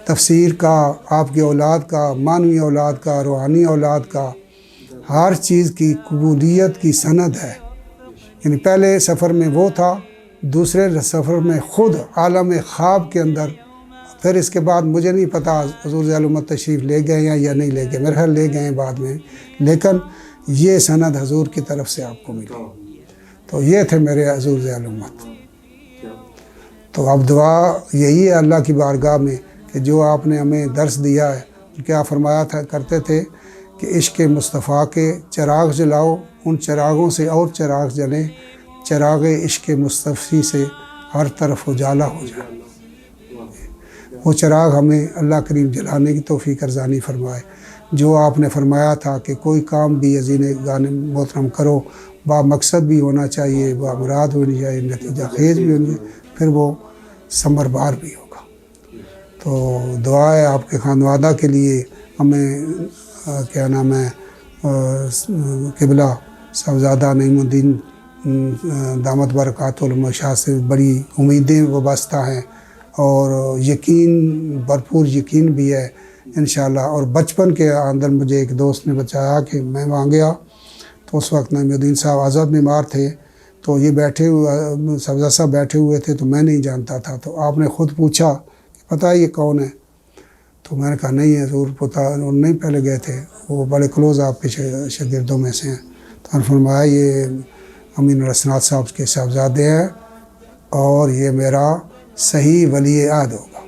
تفسیر کا، آپ کی اولاد کا، معنوی اولاد کا، روحانی اولاد کا، ہر چیز کی قبولیت کی سند ہے۔ یعنی پہلے سفر میں وہ تھا، دوسرے سفر میں خود عالم خواب کے اندر، پھر اس کے بعد مجھے نہیں پتا حضور ذیل الامت تشریف لے گئے ہیں یا نہیں لے گئے، میرے خیال لے گئے ہیں بعد میں، لیکن یہ سند حضور کی طرف سے آپ کو ملی۔ تو یہ تھے میرے حضور ذیل الامت۔ تو اب دعا یہی ہے اللہ کی بارگاہ میں کہ جو آپ نے ہمیں درس دیا ہے، کیا فرمایا تھا کرتے تھے کہ عشق مصطفیٰ کے چراغ جلاؤ، ان چراغوں سے اور چراغ جلیں، چراغ عشق مصطفی سے ہر طرف اجالا ہو جائے۔ وہ چراغ ہمیں اللہ کریم جلانے کی توفیق ارزانی فرمائے۔ جو آپ نے فرمایا تھا کہ کوئی کام بھی عزیز گانے محترم کرو، با مقصد بھی ہونا چاہیے، با مراد ہونی چاہیے، نتیجہ خیز بھی ہونی چاہیے، پھر وہ ثمر بار بھی ہوگا۔ تو دعا ہے آپ کے خانوادہ کے لیے، ہمیں کیا نام ہے، قبلہ صاحبزادہ نعیم الدین دامت برکاتہ العلماء شاہ سے بڑی امیدیں وابستہ ہیں، اور یقین، بھرپور یقین بھی ہے انشاءاللہ۔ اور بچپن کے اندر مجھے ایک دوست نے بتایا کہ میں وہاں گیا تو اس وقت نعیم الدین صاحب آزاد بیمار تھے، تو یہ بیٹھے ہوئے صاحبزادہ صاحب بیٹھے ہوئے تھے، تو میں نہیں جانتا تھا، تو آپ نے خود پوچھا کہ پتہ ہے یہ کون ہے؟ تو میں نے کہا نہیں حضور پتہ نہیں، پہلے گئے تھے، وہ بڑے کلوز آپ کے شاگردوں میں سے ہیں۔ تو انہوں نے فرمایا یہ امین الحسنات صاحب کے صاحبزادے ہیں، اور یہ میرا صحیح ولی عہد ہوگا۔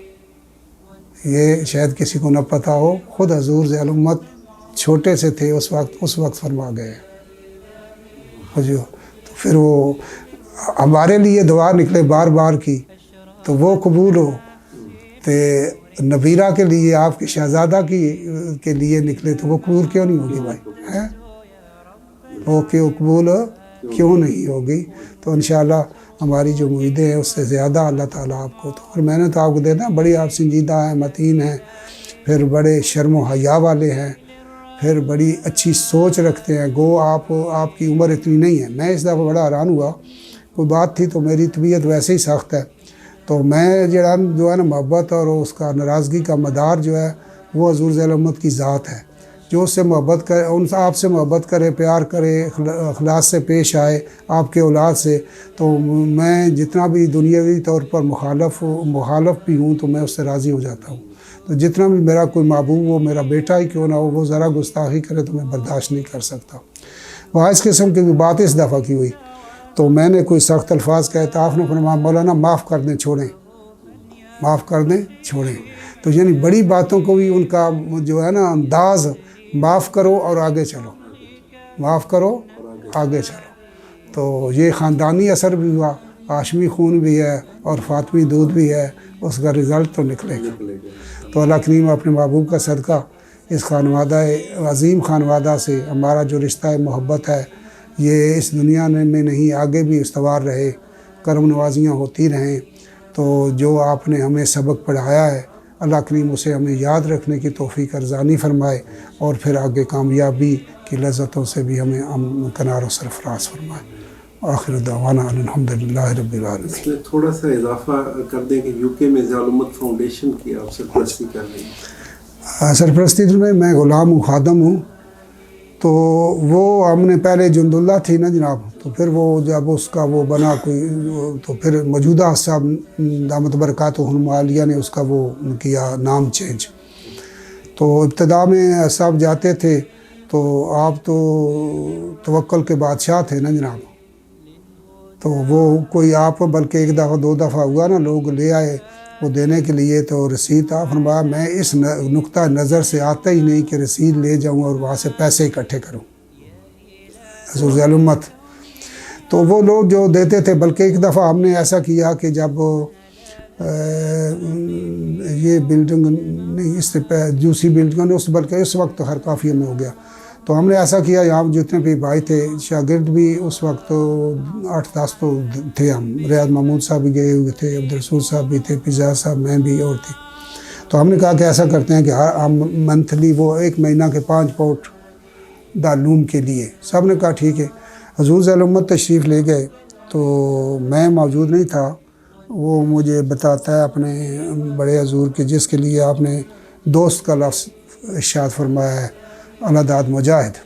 یہ شاید کسی کو نہ پتہ ہو، خود حضور ذیل الامت چھوٹے سے تھے اس وقت فرما گئے۔ تو پھر وہ ہمارے لیے دعا نکلے بار بار کی، تو وہ قبول ہو، تو نبیرہ کے لیے، آپ کے شہزادہ کے لیے نکلے، تو وہ قبول کیوں نہیں ہوگی بھائی؟ ہے وہ قبول کیوں نہیں ہوگی؟ تو انشاءاللہ ہماری جو امیدیں ہیں اس سے زیادہ اللہ تعالیٰ آپ کو، تو اور میں نے تو آپ کو دینا، بڑی آپ سنجیدہ ہیں، متین ہیں، پھر بڑے شرم و حیا والے ہیں، پھر بڑی اچھی سوچ رکھتے ہیں۔ گو آپ کی عمر اتنی نہیں ہے۔ میں اس دفعہ بڑا حیران ہوا، کوئی بات تھی تو میری طبیعت ویسے ہی سخت ہے، تو میں جو ہے نا محبت اور اس کا ناراضگی کا مدار جو ہے وہ حضور ذیل الامت کی ذات ہے۔ جو اس سے محبت کرے، ان سے آپ سے محبت کرے، پیار کرے، اخلاص سے پیش آئے آپ کے اولاد سے، تو میں جتنا بھی دنیاوی طور پر مخالف بھی ہوں تو میں اس سے راضی ہو جاتا ہوں۔ تو جتنا بھی میرا کوئی محبوب ہو، میرا بیٹا ہی کیوں نہ ہو، وہ ذرا گستاخی کرے تو میں برداشت نہیں کر سکتا۔ وہاں اس قسم کی بات اس دفعہ کی ہوئی، تو میں نے کوئی سخت الفاظ کہتا، آپ نے فرمایا مولانا معاف کر دیں، چھوڑیں، معاف کر دیں، چھوڑیں۔ تو یعنی بڑی باتوں کو بھی ان کا جو ہے نا انداز، معاف کرو اور آگے چلو، معاف کرو آگے چلو۔ تو یہ خاندانی اثر بھی ہوا، ہاشمی خون بھی ہے اور فاطمی دودھ بھی ہے، اس کا رزلٹ تو نکلے گا۔ تو اللہ کریم اپنے محبوب کا صدقہ اس خانوادہ عظیم خانوادہ سے ہمارا جو رشتہ محبت ہے، یہ اس دنیا میں نہیں، آگے بھی استوار رہے، کرم نوازیاں ہوتی رہیں۔ تو جو آپ نے ہمیں سبق پڑھایا ہے، اللہ کریم اسے ہمیں یاد رکھنے کی توفیق ارزانی فرمائے، اور پھر آگے کامیابی کی لذتوں سے بھی ہمیں کنار و سرفراز فرمائے۔ آخر دعوانا الحمدللہ رب العالمین۔ اس میں تھوڑا سا اضافہ کر دیں کہ UK میں ذیل الامت فاؤنڈیشن کی آپ سرپرستی کر رہی ہیں۔ سرپرستی میں غلام ہوں، خادم ہوں، تو وہ ہم نے پہلے جند اللہ تھی نا جناب، تو پھر وہ جب اس کا وہ بنا کوئی، تو پھر موجودہ صاحب دامت برکاتہم عالیہ نے اس کا وہ کیا نام چینج. تو ابتدا میں صاحب جاتے تھے تو آپ تو توکل کے بادشاہ تھے نا جناب، تو وہ کوئی آپ بلکہ ایک دفعہ دو دفعہ ہوا نا، لوگ لے آئے وہ دینے کے لیے، تو رسید آپ فرمایا میں اس نقطہ نظر سے آتا ہی نہیں کہ رسید لے جاؤں اور وہاں سے پیسے اکٹھے کروں عزوز الامت. تو وہ لوگ جو دیتے تھے، بلکہ ایک دفعہ ہم نے ایسا کیا کہ جب یہ بلڈنگ نہیں، اس سے دوسری بلڈنگ نے بلکہ اس وقت تو ہر کافی میں ہو گیا، تو ہم نے ایسا کیا یہاں جتنے بھی بھائی تھے شاگرد بھی اس وقت 8-10 تو تھے، ہم ریاض محمود صاحب بھی گئے ہوئے تھے، عبدالرسول صاحب بھی تھے، فضا صاحب، میں بھی اور تھی. تو ہم نے کہا کہ ایسا کرتے ہیں کہ ہم منتھلی وہ 1 مہینہ کے 5 پاؤنڈ دارالعلوم کے لیے. سب نے کہا ٹھیک ہے. حضور الامت تشریف لے گئے تو میں موجود نہیں تھا. وہ مجھے بتاتا ہے اپنے بڑے حضور کے جس کے لیے آپ نے دوست کا لفظ ارشاد فرمایا ہے، الداد مجاہد.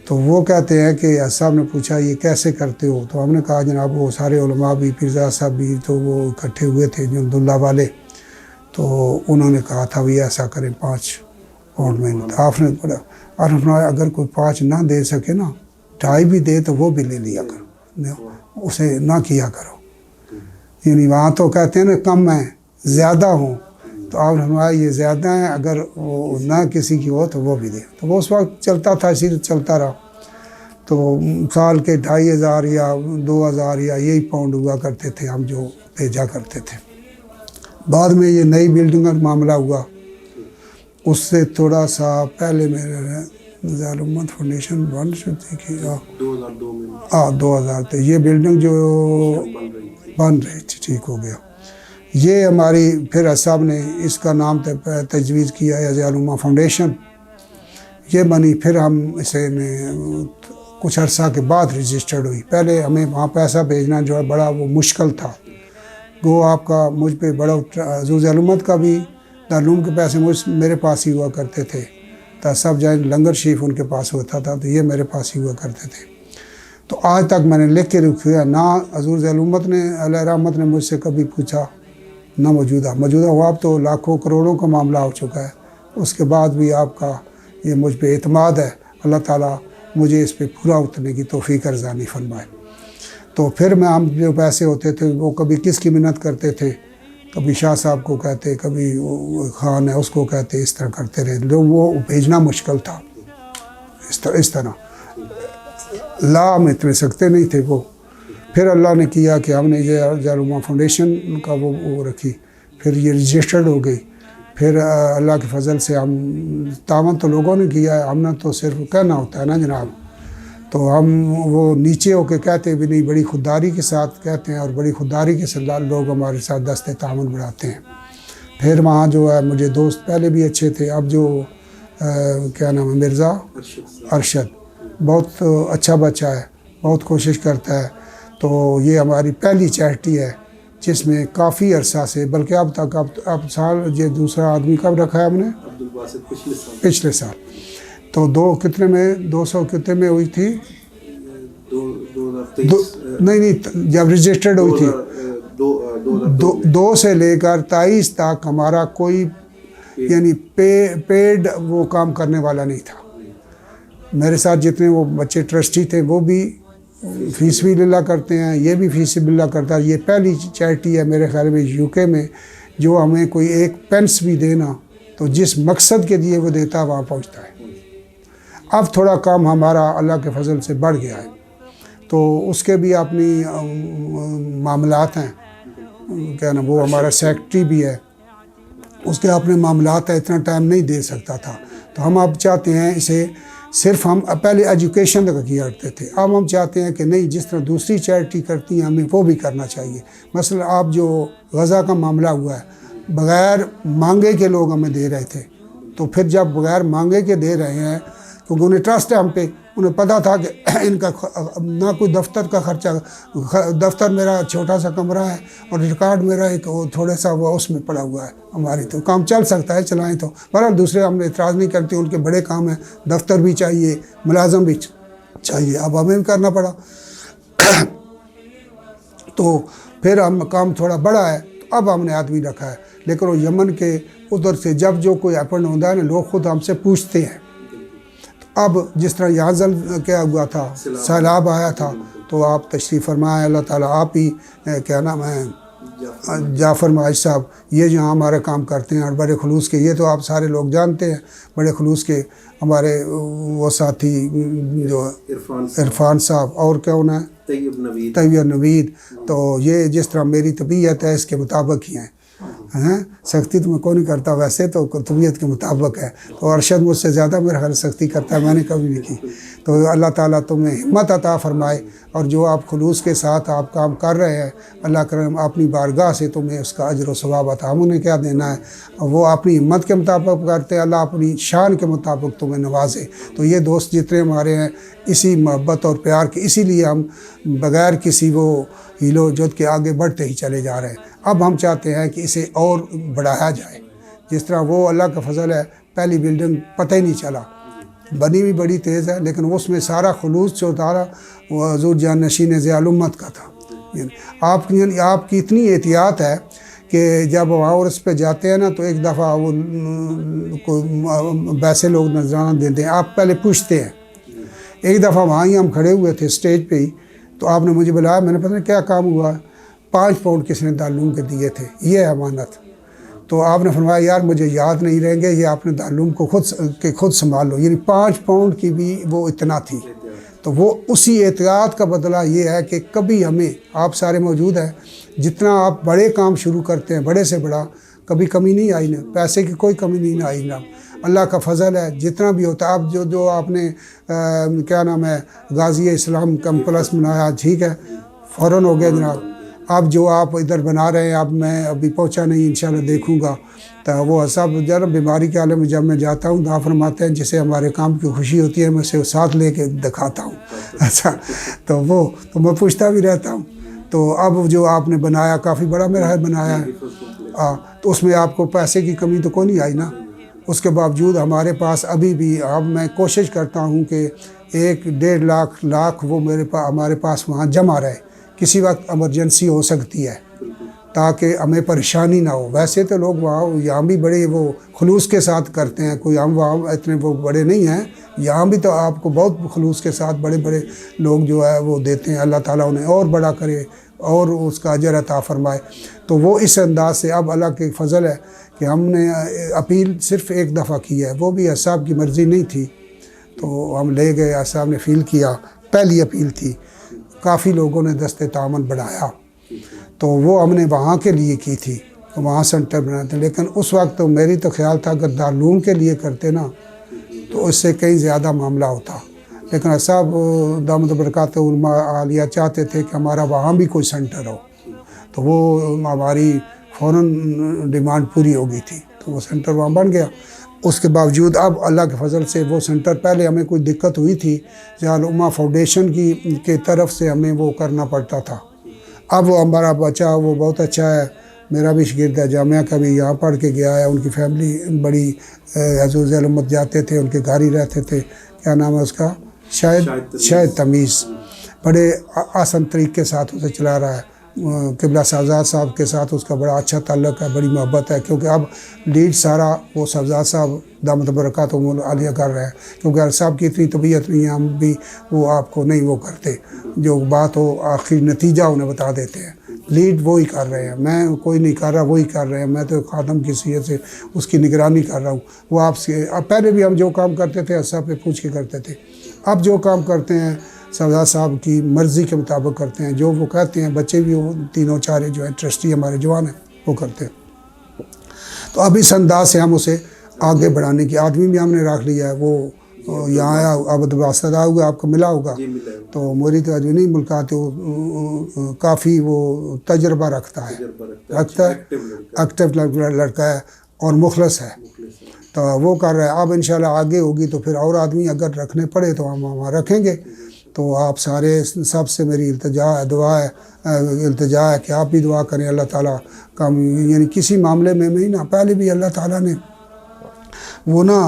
تو وہ کہتے ہیں کہ صاحب نے پوچھا یہ کیسے کرتے ہو؟ تو ہم نے کہا جناب وہ سارے علماء بھی، پرزا صاحب بھی، تو وہ اکٹھے ہوئے تھے جند اللہ والے، تو انہوں نے کہا تھا بھی ایسا کریں 5 پاؤنڈ میں. آپ نے پڑھا اور اگر کوئی 5 نہ دے سکے نا، 2.5 بھی دے تو وہ بھی لے لیا کرو، اسے نہ کیا کرو. یعنی وہاں تو کہتے ہیں نا کم ہیں زیادہ ہوں، تو آپ ہمارا یہ زیادہ ہیں، اگر وہ نہ کسی کی ہو تو وہ بھی دے. تو وہ اس وقت چلتا تھا، اسی چلتا رہا. تو سال کے 2,500 یا 2,000 یا یہی پاؤنڈ ہوا کرتے تھے ہم جو بھیجا کرتے تھے. بعد میں یہ نئی بلڈنگ کا معاملہ ہوا، اس سے تھوڑا سا پہلے میرے ظالمت فاؤنڈیشن بن چکی تھی 2002 میں. 2000 تھے یہ بلڈنگ جو بن رہی تھی، ٹھیک ہو گیا. یہ ہماری پھر صاحب نے اس کا نام تجویز کیا ہے ظالمہ فاؤنڈیشن. یہ بنی، پھر ہم اسے کچھ عرصہ کے بعد رجسٹرڈ ہوئی. پہلے ہمیں وہاں پیسہ بھیجنا جو ہے بڑا وہ مشکل تھا. وہ آپ کا مجھ پہ بڑا حضور الامت کا بھی دارالعلوم کے پیسے میرے پاس ہی ہوا کرتے تھے. تو سب جائیں لنگر شریف ان کے پاس ہوتا تھا، تو یہ میرے پاس ہی ہوا کرتے تھے. تو آج تک میں نے لکھ کے رکھا، نہ حضور الامت نے علیہ رحمت نے مجھ سے کبھی پوچھا، نہ موجودہ ہوا. اب تو لاکھوں کروڑوں کا معاملہ ہو چکا ہے. اس کے بعد بھی آپ کا یہ مجھ پہ اعتماد ہے. اللہ تعالیٰ مجھے اس پہ پورا اترنے کی توفیق ارزانی فرمائے. تو پھر ہم جو پیسے ہوتے تھے وہ کبھی کس کی منت کرتے تھے، کبھی شاہ صاحب کو کہتے، کبھی خان ہے اس کو کہتے، اس طرح کرتے رہے. جو وہ بھیجنا مشکل تھا اس طرح لا ہم اتنے سکتے نہیں تھے. وہ پھر اللہ نے کیا کہ ہم نے یہ ظالمہ فاؤنڈیشن کا وہ رکھی، پھر یہ رجسٹرڈ ہو گئی. پھر اللہ کے فضل سے ہم تعاون تو لوگوں نے کیا ہے، ہم نے تو صرف کہنا ہوتا ہے نا جناب. تو ہم وہ نیچے ہو کے کہتے بھی نہیں، بڑی خودداری کے ساتھ کہتے ہیں، اور بڑی خودداری کے ساتھ لوگ ہمارے ساتھ دست تعاون بڑھاتے ہیں. پھر وہاں جو ہے مجھے دوست پہلے بھی اچھے تھے، اب جو کیا نام ہے، مرزا ارشد، بہت اچھا بچہ ہے، بہت کوشش کرتا ہے. تو یہ ہماری پہلی چیریٹی ہے جس میں کافی عرصہ سے، بلکہ اب تک اب سال یہ دوسرا آدمی کب رکھا ہے ہم نے، پچھلے سال. تو 200 کتنے میں ہوئی تھی، 2023 نہیں جب رجسٹرڈ ہوئی تھی 2 سے لے کر 23 تک ہمارا کوئی یعنی پیڈ وہ کام کرنے والا نہیں تھا. میرے ساتھ جتنے وہ بچے ٹرسٹی تھے وہ بھی فیس بھی للہ کرتے ہیں، یہ بھی فیس للہ کرتا ہے. یہ پہلی چیریٹی ہے میرے خیال میں UK میں جو ہمیں کوئی ایک پینس بھی دینا تو جس مقصد کے لیے وہ دیتا ہے وہاں پہنچتا ہے. اب تھوڑا کام ہمارا اللہ کے فضل سے بڑھ گیا ہے، تو اس کے بھی اپنی معاملات ہیں. کیا نا وہ ہمارا سیکرٹری بھی ہے، اس کے اپنے معاملات ہیں، اتنا ٹائم نہیں دے سکتا تھا. تو ہم اب چاہتے ہیں اسے صرف ہم پہلے ایجوکیشن تک کیا کرتے تھے، اب ہم چاہتے ہیں کہ نہیں جس طرح دوسری چیریٹی کرتی ہیں ہمیں وہ بھی کرنا چاہیے. مثلا آپ جو غزہ کا معاملہ ہوا ہے، بغیر مانگے کے لوگ ہمیں دے رہے تھے، تو پھر جب بغیر مانگے کے دے رہے ہیں کیونکہ انہیں ٹرسٹ ہے ہم پہ، انہیں پتہ تھا کہ ان کا نہ کوئی دفتر کا خرچہ، دفتر میرا چھوٹا سا کمرہ ہے اور ریکارڈ میرا ایک تھوڑا سا وہ اس میں پڑا ہوا ہے، ہماری تو کام چل سکتا ہے، چلائیں تو بہرحال دوسرے ہم اعتراض نہیں کرتے، ان کے بڑے کام ہیں، دفتر بھی چاہیے، ملازم بھی چاہیے، اب ہمیں بھی کرنا پڑا۔ تو پھر ہم کام تھوڑا بڑا ہے تو اب ہم نے آدمی رکھا ہے، لیکن وہ یمن کے ادھر سے جب جو کوئی اپن ہوتا ہے نا، لوگ خود ہم سے پوچھتے ہیں۔ اب جس طرح یہاں کیا ہوا تھا، سیلاب آیا تھا، تو آپ تشریف فرمائے، اللہ تعالیٰ آپ ہی کیا نام ہے جعفر معاذ صاحب، یہ جہاں ہمارے کام کرتے ہیں اور بڑے خلوص کے، یہ تو آپ سارے لوگ جانتے ہیں، بڑے خلوص کے ہمارے وہ ساتھی جو عرفان صاحب، اور کون ہے طیب نوید، تو یہ جس طرح میری طبیعت ہے اس کے مطابق ہی ہیں، سختی تو میں کوئی نہیں کرتا، ویسے تو طبیعت کے مطابق ہے، تو ارشد مجھ سے زیادہ میرا خیال سختی کرتا ہے، میں نے کبھی نہیں کی۔ تو اللہ تعالیٰ تمہیں ہمت عطا فرمائے، اور جو آپ خلوص کے ساتھ آپ کام کر رہے ہیں، اللہ کرم اپنی بارگاہ سے تمہیں اس کا اجر و ثواب عطا، ہم انہیں کیا دینا ہے، وہ اپنی ہمت کے مطابق کرتے ہیں، اللہ اپنی شان کے مطابق تمہیں نوازے۔ تو یہ دوست جتنے ہمارے ہیں اسی محبت اور پیار کے، اسی لیے ہم بغیر کسی وہ ہیلو جد کے آگے بڑھتے ہی چلے جا رہے ہیں۔ اب ہم چاہتے ہیں کہ اسے اور بڑھایا جائے، جس طرح وہ اللہ کا فضل ہے، پہلی بلڈنگ پتہ ہی نہیں چلا، بنی بھی بڑی تیز ہے، لیکن اس میں سارا خلوص جو تھا وہ حضور جان نشین ضیاء الامت کا تھا۔ آپ کی اتنی احتیاط ہے کہ جب وہاں اور اس پہ جاتے ہیں نا، تو ایک دفعہ وہ ویسے لوگ نذرانہ دیتے ہیں، آپ پہلے پوچھتے ہیں۔ ایک دفعہ وہاں ہی ہم کھڑے ہوئے تھے اسٹیج پہ ہی، تو آپ نے مجھے بلایا، میں نے پتہ نہیں کیا کام ہوا، 5 پاؤنڈ کس نے دارالعلوم کے دیے تھے، یہ ہے امانت۔ تو آپ نے فرمایا یار مجھے یاد نہیں رہیں گے، یہ آپ نے دارالعلوم کو خود سنبھال لو، یعنی 5 پاؤنڈ کی بھی وہ اتنا تھی۔ تو وہ اسی احتیاط کا بدلہ یہ ہے کہ کبھی ہمیں، آپ سارے موجود ہیں، جتنا آپ بڑے کام شروع کرتے ہیں، بڑے سے بڑا، کبھی کمی نہیں آئی نا، پیسے کی کوئی کمی نہیں آئی نا، اللہ کا فضل ہے، جتنا بھی ہوتا ہے۔ اب جو آپ نے کیا نام ہے غازی اسلام کمپلیکس بنایا، ٹھیک ہے، فوراً ہو گیا جناب۔ اب جو آپ ادھر بنا رہے ہیں، اب میں ابھی پہنچا نہیں، انشاءاللہ دیکھوں گا۔ تو وہ سب جب بیماری کے عالم میں جب میں جاتا ہوں، تو فرماتے ہیں جسے ہمارے کام کی خوشی ہوتی ہے میں اسے ساتھ لے کے دکھاتا ہوں، اچھا، تو میں پوچھتا بھی رہتا ہوں۔ تو اب جو آپ نے بنایا کافی بڑا میرا ہے بنایا ہے، تو اس میں آپ کو پیسے کی کمی تو کوئی نہیں آئی نا۔ اس کے باوجود ہمارے پاس ابھی بھی، اب میں کوشش کرتا ہوں کہ 1.5 لاکھ وہ ہمارے پاس وہاں جمع رہے، کسی وقت ایمرجنسی ہو سکتی ہے، تاکہ ہمیں پریشانی نہ ہو۔ ویسے تو لوگ وہاں یہاں بھی بڑے وہ خلوص کے ساتھ کرتے ہیں، کوئی ہم وہاں اتنے وہ بڑے نہیں ہیں، یہاں بھی تو آپ کو بہت خلوص کے ساتھ بڑے بڑے لوگ جو ہے وہ دیتے ہیں، اللہ تعالیٰ انہیں اور بڑا کرے اور اس کا اجر عطا فرمائے۔ تو وہ اس انداز سے، اب اللہ کے فضل ہے کہ ہم نے اپیل صرف ایک دفعہ کی ہے، وہ بھی صاحب کی مرضی نہیں تھی، تو ہم لے گئے، صاحب نے فیل کیا، پہلی اپیل تھی، کافی لوگوں نے دست تعاون بڑھایا، تو وہ ہم نے وہاں کے لیے کی تھی، وہاں سینٹر بناتے تھے۔ لیکن اس وقت تو میری تو خیال تھا اگر دارالعلوم کے لیے کرتے نا تو اس سے کہیں زیادہ معاملہ ہوتا، لیکن صاحب دامت برکات علماء عالیہ چاہتے تھے کہ ہمارا وہاں بھی کوئی سینٹر ہو، تو وہ ہماری فوراً ڈیمانڈ پوری ہو گئی تھی، تو وہ سینٹر وہاں بن گیا۔ اس کے باوجود اب اللہ کے فضل سے وہ سینٹر، پہلے ہمیں کوئی دقت ہوئی تھی، ضیاء الامہ فاؤنڈیشن کی طرف سے ہمیں وہ کرنا پڑتا تھا۔ اب وہ ہمارا بچہ وہ بہت اچھا ہے، میرا بھی شاگرد ہے، جامعہ کا بھی یہاں پڑھ کے گیا ہے، ان کی فیملی بڑی، حضور ضیاء الامت جاتے تھے، ان کے گھر ہی رہتے تھے، کیا نام ہے اس کا، شاید تمیز، بڑے آسان طریقے کے ساتھ اسے چلا رہا ہے۔ قبلہ سبزاد صاحب کے ساتھ اس کا بڑا اچھا تعلق ہے، بڑی محبت ہے، کیونکہ اب لیڈ سارا وہ سبزاد صاحب دامت برکاتہم عالیہ کر رہے ہیں، کیونکہ صاحب کی اتنی طبیعت نہیں ہے، ہم بھی وہ آپ کو نہیں وہ کرتے، جو بات ہو آخری نتیجہ انہیں بتا دیتے ہیں، لیڈ وہی کر رہے ہیں، میں کوئی نہیں کر رہا، وہی کر رہے ہیں، میں تو خادم کی حیثیت سے اس کی نگرانی کر رہا ہوں۔ وہ آپ سے، اب پہلے بھی ہم جو کام کرتے تھے صاحب پہ پوچھ کے کرتے تھے، اب جو کام کرتے ہیں سبزاد صاحب کی مرضی کے مطابق کرتے ہیں، جو وہ کہتے ہیں، بچے بھی وہ 3 4 جو ہیں ٹرسٹی ہمارے جوان ہیں وہ کرتے ہیں۔ تو اب اس انداز سے ہم اسے آگے بڑھانے کی، آدمی بھی ہم نے رکھ لیا ہے، وہ یہاں آیا، عبد الباسط آیا ہوگا، آپ کو ملا ہوگا، تو موری تو جو نہیں ملکات وہ کافی وہ تجربہ رکھتا ہے، ایکٹیو لڑکا ہے اور مخلص ہے، تو وہ کر رہا ہے. اب انشاءاللہ آگے ہوگی تو پھر اور آدمی اگر رکھنے پڑے تو ہم وہاں رکھیں گے. تو آپ سارے سب سے میری دعا ہے کہ آپ بھی دعا کریں اللہ تعالیٰ کا. یعنی کسی معاملے میں نہیں نا، پہلے بھی اللہ تعالیٰ نے وہ نا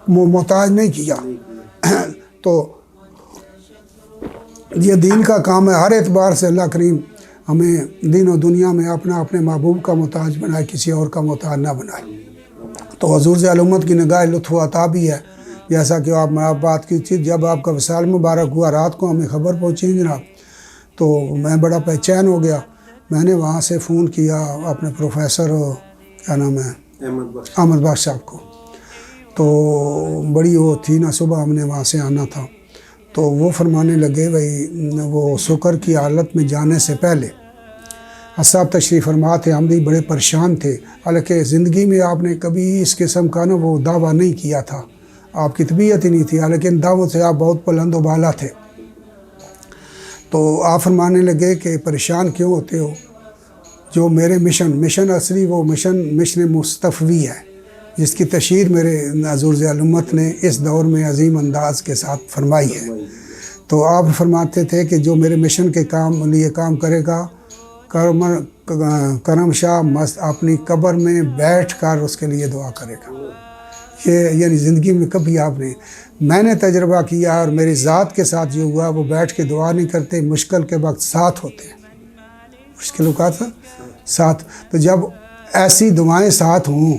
محتاج نہیں کیا. تو یہ دین کا کام ہے، ہر اعتبار سے اللہ کریم ہمیں دین و دنیا میں اپنے محبوب کا محتاج بنائے، کسی اور کا محتاج نہ بنائے. تو حضور ذی الامت کی نگاہ لطف و عطا بھی ہے. جیسا کہ آپ بات کی تھی، جب آپ کا وصال مبارک ہوا رات کو ہمیں خبر پہنچی جناب، تو میں بڑا بے چین ہو گیا. میں نے وہاں سے فون کیا اپنے پروفیسر کیا نام ہے احمد بخش صاحب کو. تو بڑی وہ تھی نا، صبح ہم نے وہاں سے آنا تھا. تو وہ فرمانے لگے بھائی وہ سکر کی حالت میں جانے سے پہلے صاحب تشریف فرما تھے، ہم بھی بڑے پریشان تھے. حالانکہ زندگی میں آپ نے کبھی اس قسم کا نا وہ دعویٰ نہیں کیا تھا، آپ کی طبیعت ہی نہیں تھی، حالانکہ ان دعووں سے آپ بہت بلند و بالا تھے. تو آپ فرمانے لگے کہ پریشان کیوں ہوتے ہو؟ جو میرے مشن اصلی وہ مشن مصطفی ہے، جس کی تشہیر میرے حضور ذی الامت نے اس دور میں عظیم انداز کے ساتھ فرمائی ہے. تو آپ فرماتے تھے کہ جو میرے مشن کے لیے کام کرے گا، کرم شاہ مست اپنی قبر میں بیٹھ کر اس کے لیے دعا کرے گا. یہ یعنی زندگی میں کبھی میں نے تجربہ کیا، اور میری ذات کے ساتھ جو ہوا، وہ بیٹھ کے دعا نہیں کرتے، مشکل کے وقت ساتھ ہوتے ہیں، مشکل اوقات ساتھ. تو جب ایسی دعائیں ساتھ ہوں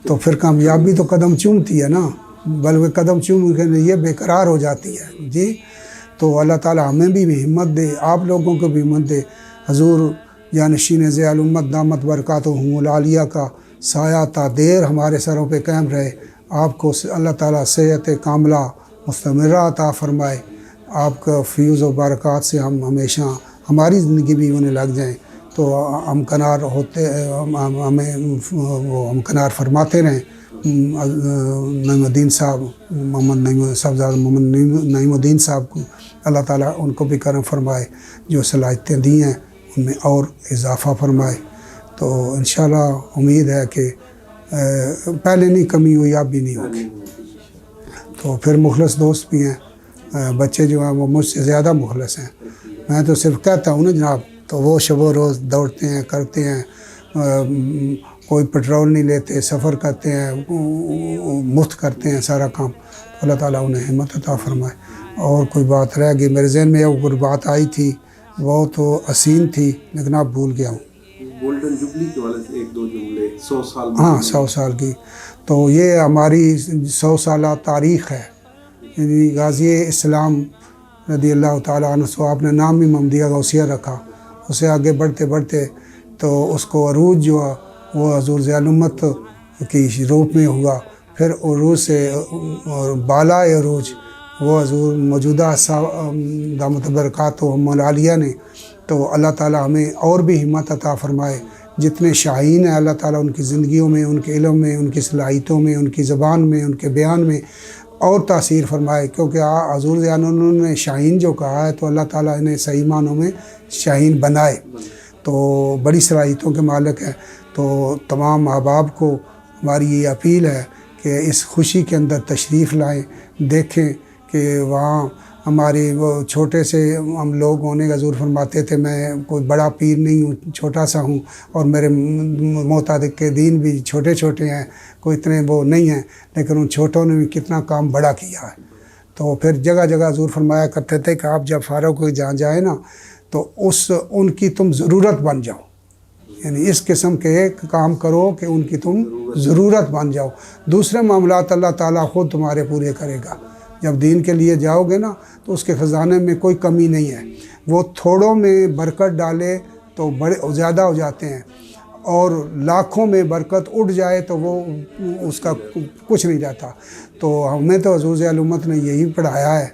تو پھر کامیابی تو قدم چومتی ہے نا، بلکہ قدم چوم کے یہ بے قرار ہو جاتی ہے. جی تو اللہ تعالیٰ ہمیں بھی ہمت دے، آپ لوگوں کو بھی ہمت دے. حضور جانشین ذی الامت دامت برکاتہم العالیہ کا سایہ تا دیر ہمارے سروں پہ قائم رہے. آپ کو اللہ تعالیٰ صحت کاملہ مستمرہ عطا فرمائے. آپ کا فیوز و برکات سے ہم ہمیشہ ہماری زندگی بھی انہیں لگ جائیں، تو ہم کنار ہوتے ہمیں وہ ہم کنار فرماتے رہیں. نعیم الدین صاحب محمد نعیم الدین صاحب کو اللہ تعالیٰ ان کو بھی کرم فرمائے، جو صلاحیتیں دی ہیں ان میں اور اضافہ فرمائے. تو انشاءاللہ امید ہے کہ پہلے نہیں کمی ہوئی، اب بھی نہیں ہوگی. تو پھر مخلص دوست بھی ہیں، بچے جو ہیں وہ مجھ سے زیادہ مخلص ہیں. میں تو صرف کہتا ہوں نا جناب، تو وہ شب و روز دوڑتے ہیں، کرتے ہیں، کوئی پٹرول نہیں لیتے، سفر کرتے ہیں، مفت کرتے ہیں سارا کام. اللہ تعالیٰ انہیں ہمت عطا فرمائے. اور کوئی بات رہ گئی میرے ذہن میں، وہ بات آئی تھی، وہ تو حسین تھی لیکن اب بھول گیا ہوں. گولڈن جوبلی کے والے سے ایک دو جملے 100 سال. ہاں 100 سال کی. تو یہ ہماری 100 سالہ تاریخ ہے. یعنی غازی اسلام رضی اللہ تعالیٰ عنہ، سو آپ نے نام بھی محمدیہ غوثیہ رکھا. اسے آگے بڑھتے بڑھتے تو اس کو عروج جو وہ حضور ذی الامت کی روپ میں ہوا. پھر عروج سے بالا عروج وہ حضور موجودہ دامت برکاتہم العالیہ نے. تو اللہ تعالیٰ ہمیں اور بھی ہمت عطا فرمائے. جتنے شاہین ہیں اللہ تعالیٰ ان کی زندگیوں میں، ان کے علم میں، ان کی صلاحیتوں میں، ان کی زبان میں، ان کے بیان میں اور تاثیر فرمائے. کیونکہ حضور ذی الامت نے شاہین جو کہا ہے، تو اللہ تعالیٰ انہیں صحیح معنوں میں شاہین بنائے. تو بڑی صلاحیتوں کے مالک ہیں. تو تمام احباب کو ہماری یہ اپیل ہے کہ اس خوشی کے اندر تشریف لائیں، دیکھیں کہ وہاں ہماری وہ چھوٹے سے ہم لوگ ہونے کا حضور فرماتے تھے، میں کوئی بڑا پیر نہیں ہوں، چھوٹا سا ہوں، اور میرے معتقد کے دین بھی چھوٹے چھوٹے ہیں، کوئی اتنے وہ نہیں ہیں، لیکن ان چھوٹوں نے بھی کتنا کام بڑا کیا ہے. تو پھر جگہ جگہ حضور فرمایا کرتے تھے کہ آپ جب فارغ ہو جہاں جائیں نا، تو ان کی تم ضرورت بن جاؤ. یعنی اس قسم کے ایک کام کرو کہ ان کی تم ضرورت بن جاؤ. دوسرے معاملات اللہ تعالیٰ خود تمہارے پورے کرے گا. جب دین کے لیے جاؤ گے نا، تو اس کے خزانے میں کوئی کمی نہیں ہے. وہ تھوڑوں میں برکت ڈالے تو بڑے زیادہ ہو جاتے ہیں، اور لاکھوں میں برکت اٹھ جائے تو وہ اس کا کچھ نہیں جاتا. تو ہمیں تو حضور ذی الامت نے یہی پڑھایا ہے،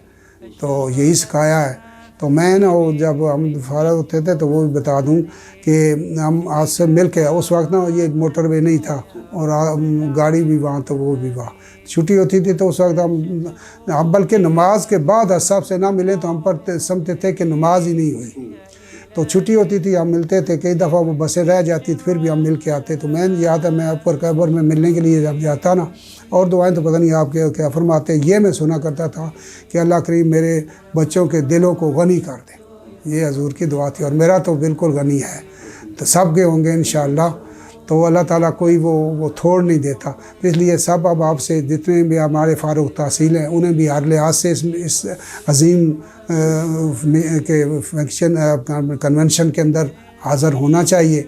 تو یہی سکھایا ہے. تو میں نا وہ جب ہم فارغ ہوتے تھے تو وہ بھی بتا دوں کہ ہم آج سے مل کے، اس وقت نا یہ موٹر وے نہیں تھا، اور گاڑی بھی وہاں تو وہ بھی وہاں چھٹی ہوتی تھی. تو اس وقت ہم بلکہ نماز کے بعد صاحب سے نہ ملیں تو ہم پر سمجھتے تھے کہ نماز ہی نہیں ہوئی. تو چھٹی ہوتی تھی ہم ملتے تھے، کئی دفعہ وہ بسیں رہ جاتی تھی پھر بھی ہم مل کے آتے. تو میں یاد ہے میں اوپر قبر میں ملنے کے لیے جب جاتا نا، اور دعائیں تو پتہ نہیں آپ کے کیا فرماتے، یہ میں سنا کرتا تھا کہ اللہ کریم میرے بچوں کے دلوں کو غنی کر دے. یہ حضور کی دعا تھی، اور میرا تو بالکل غنی ہے، تو سب کے ہوں گے انشاءاللہ. تو اللہ تعالیٰ کوئی وہ تھوڑ نہیں دیتا. اس لیے سب اب آپ سے جتنے بھی ہمارے فارغ تحصیل ہیں انہیں بھی ہر لحاظ سے اس عظیم کے فنکشن کنونشن کے اندر حاضر ہونا چاہیے،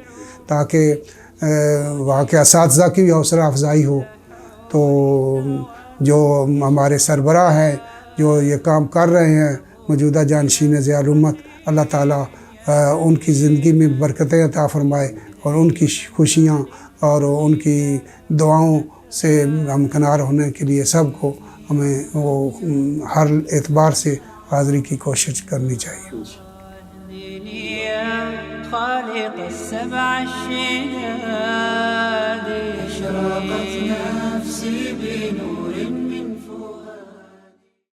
تاکہ وہاں کے اساتذہ کی بھی حوصلہ افزائی ہو. تو جو ہمارے سربراہ ہیں جو یہ کام کر رہے ہیں موجودہ جانشین ضیاء الامت، اللہ تعالیٰ ان کی زندگی میں برکتیں عطا فرمائے، اور ان کی خوشیاں اور ان کی دعاؤں سے ہمکنار ہونے کے لیے سب کو ہمیں وہ ہر اعتبار سے حاضری کی کوشش کرنی چاہیے. خالق السبع الشداد اشرقت نفسي بنور من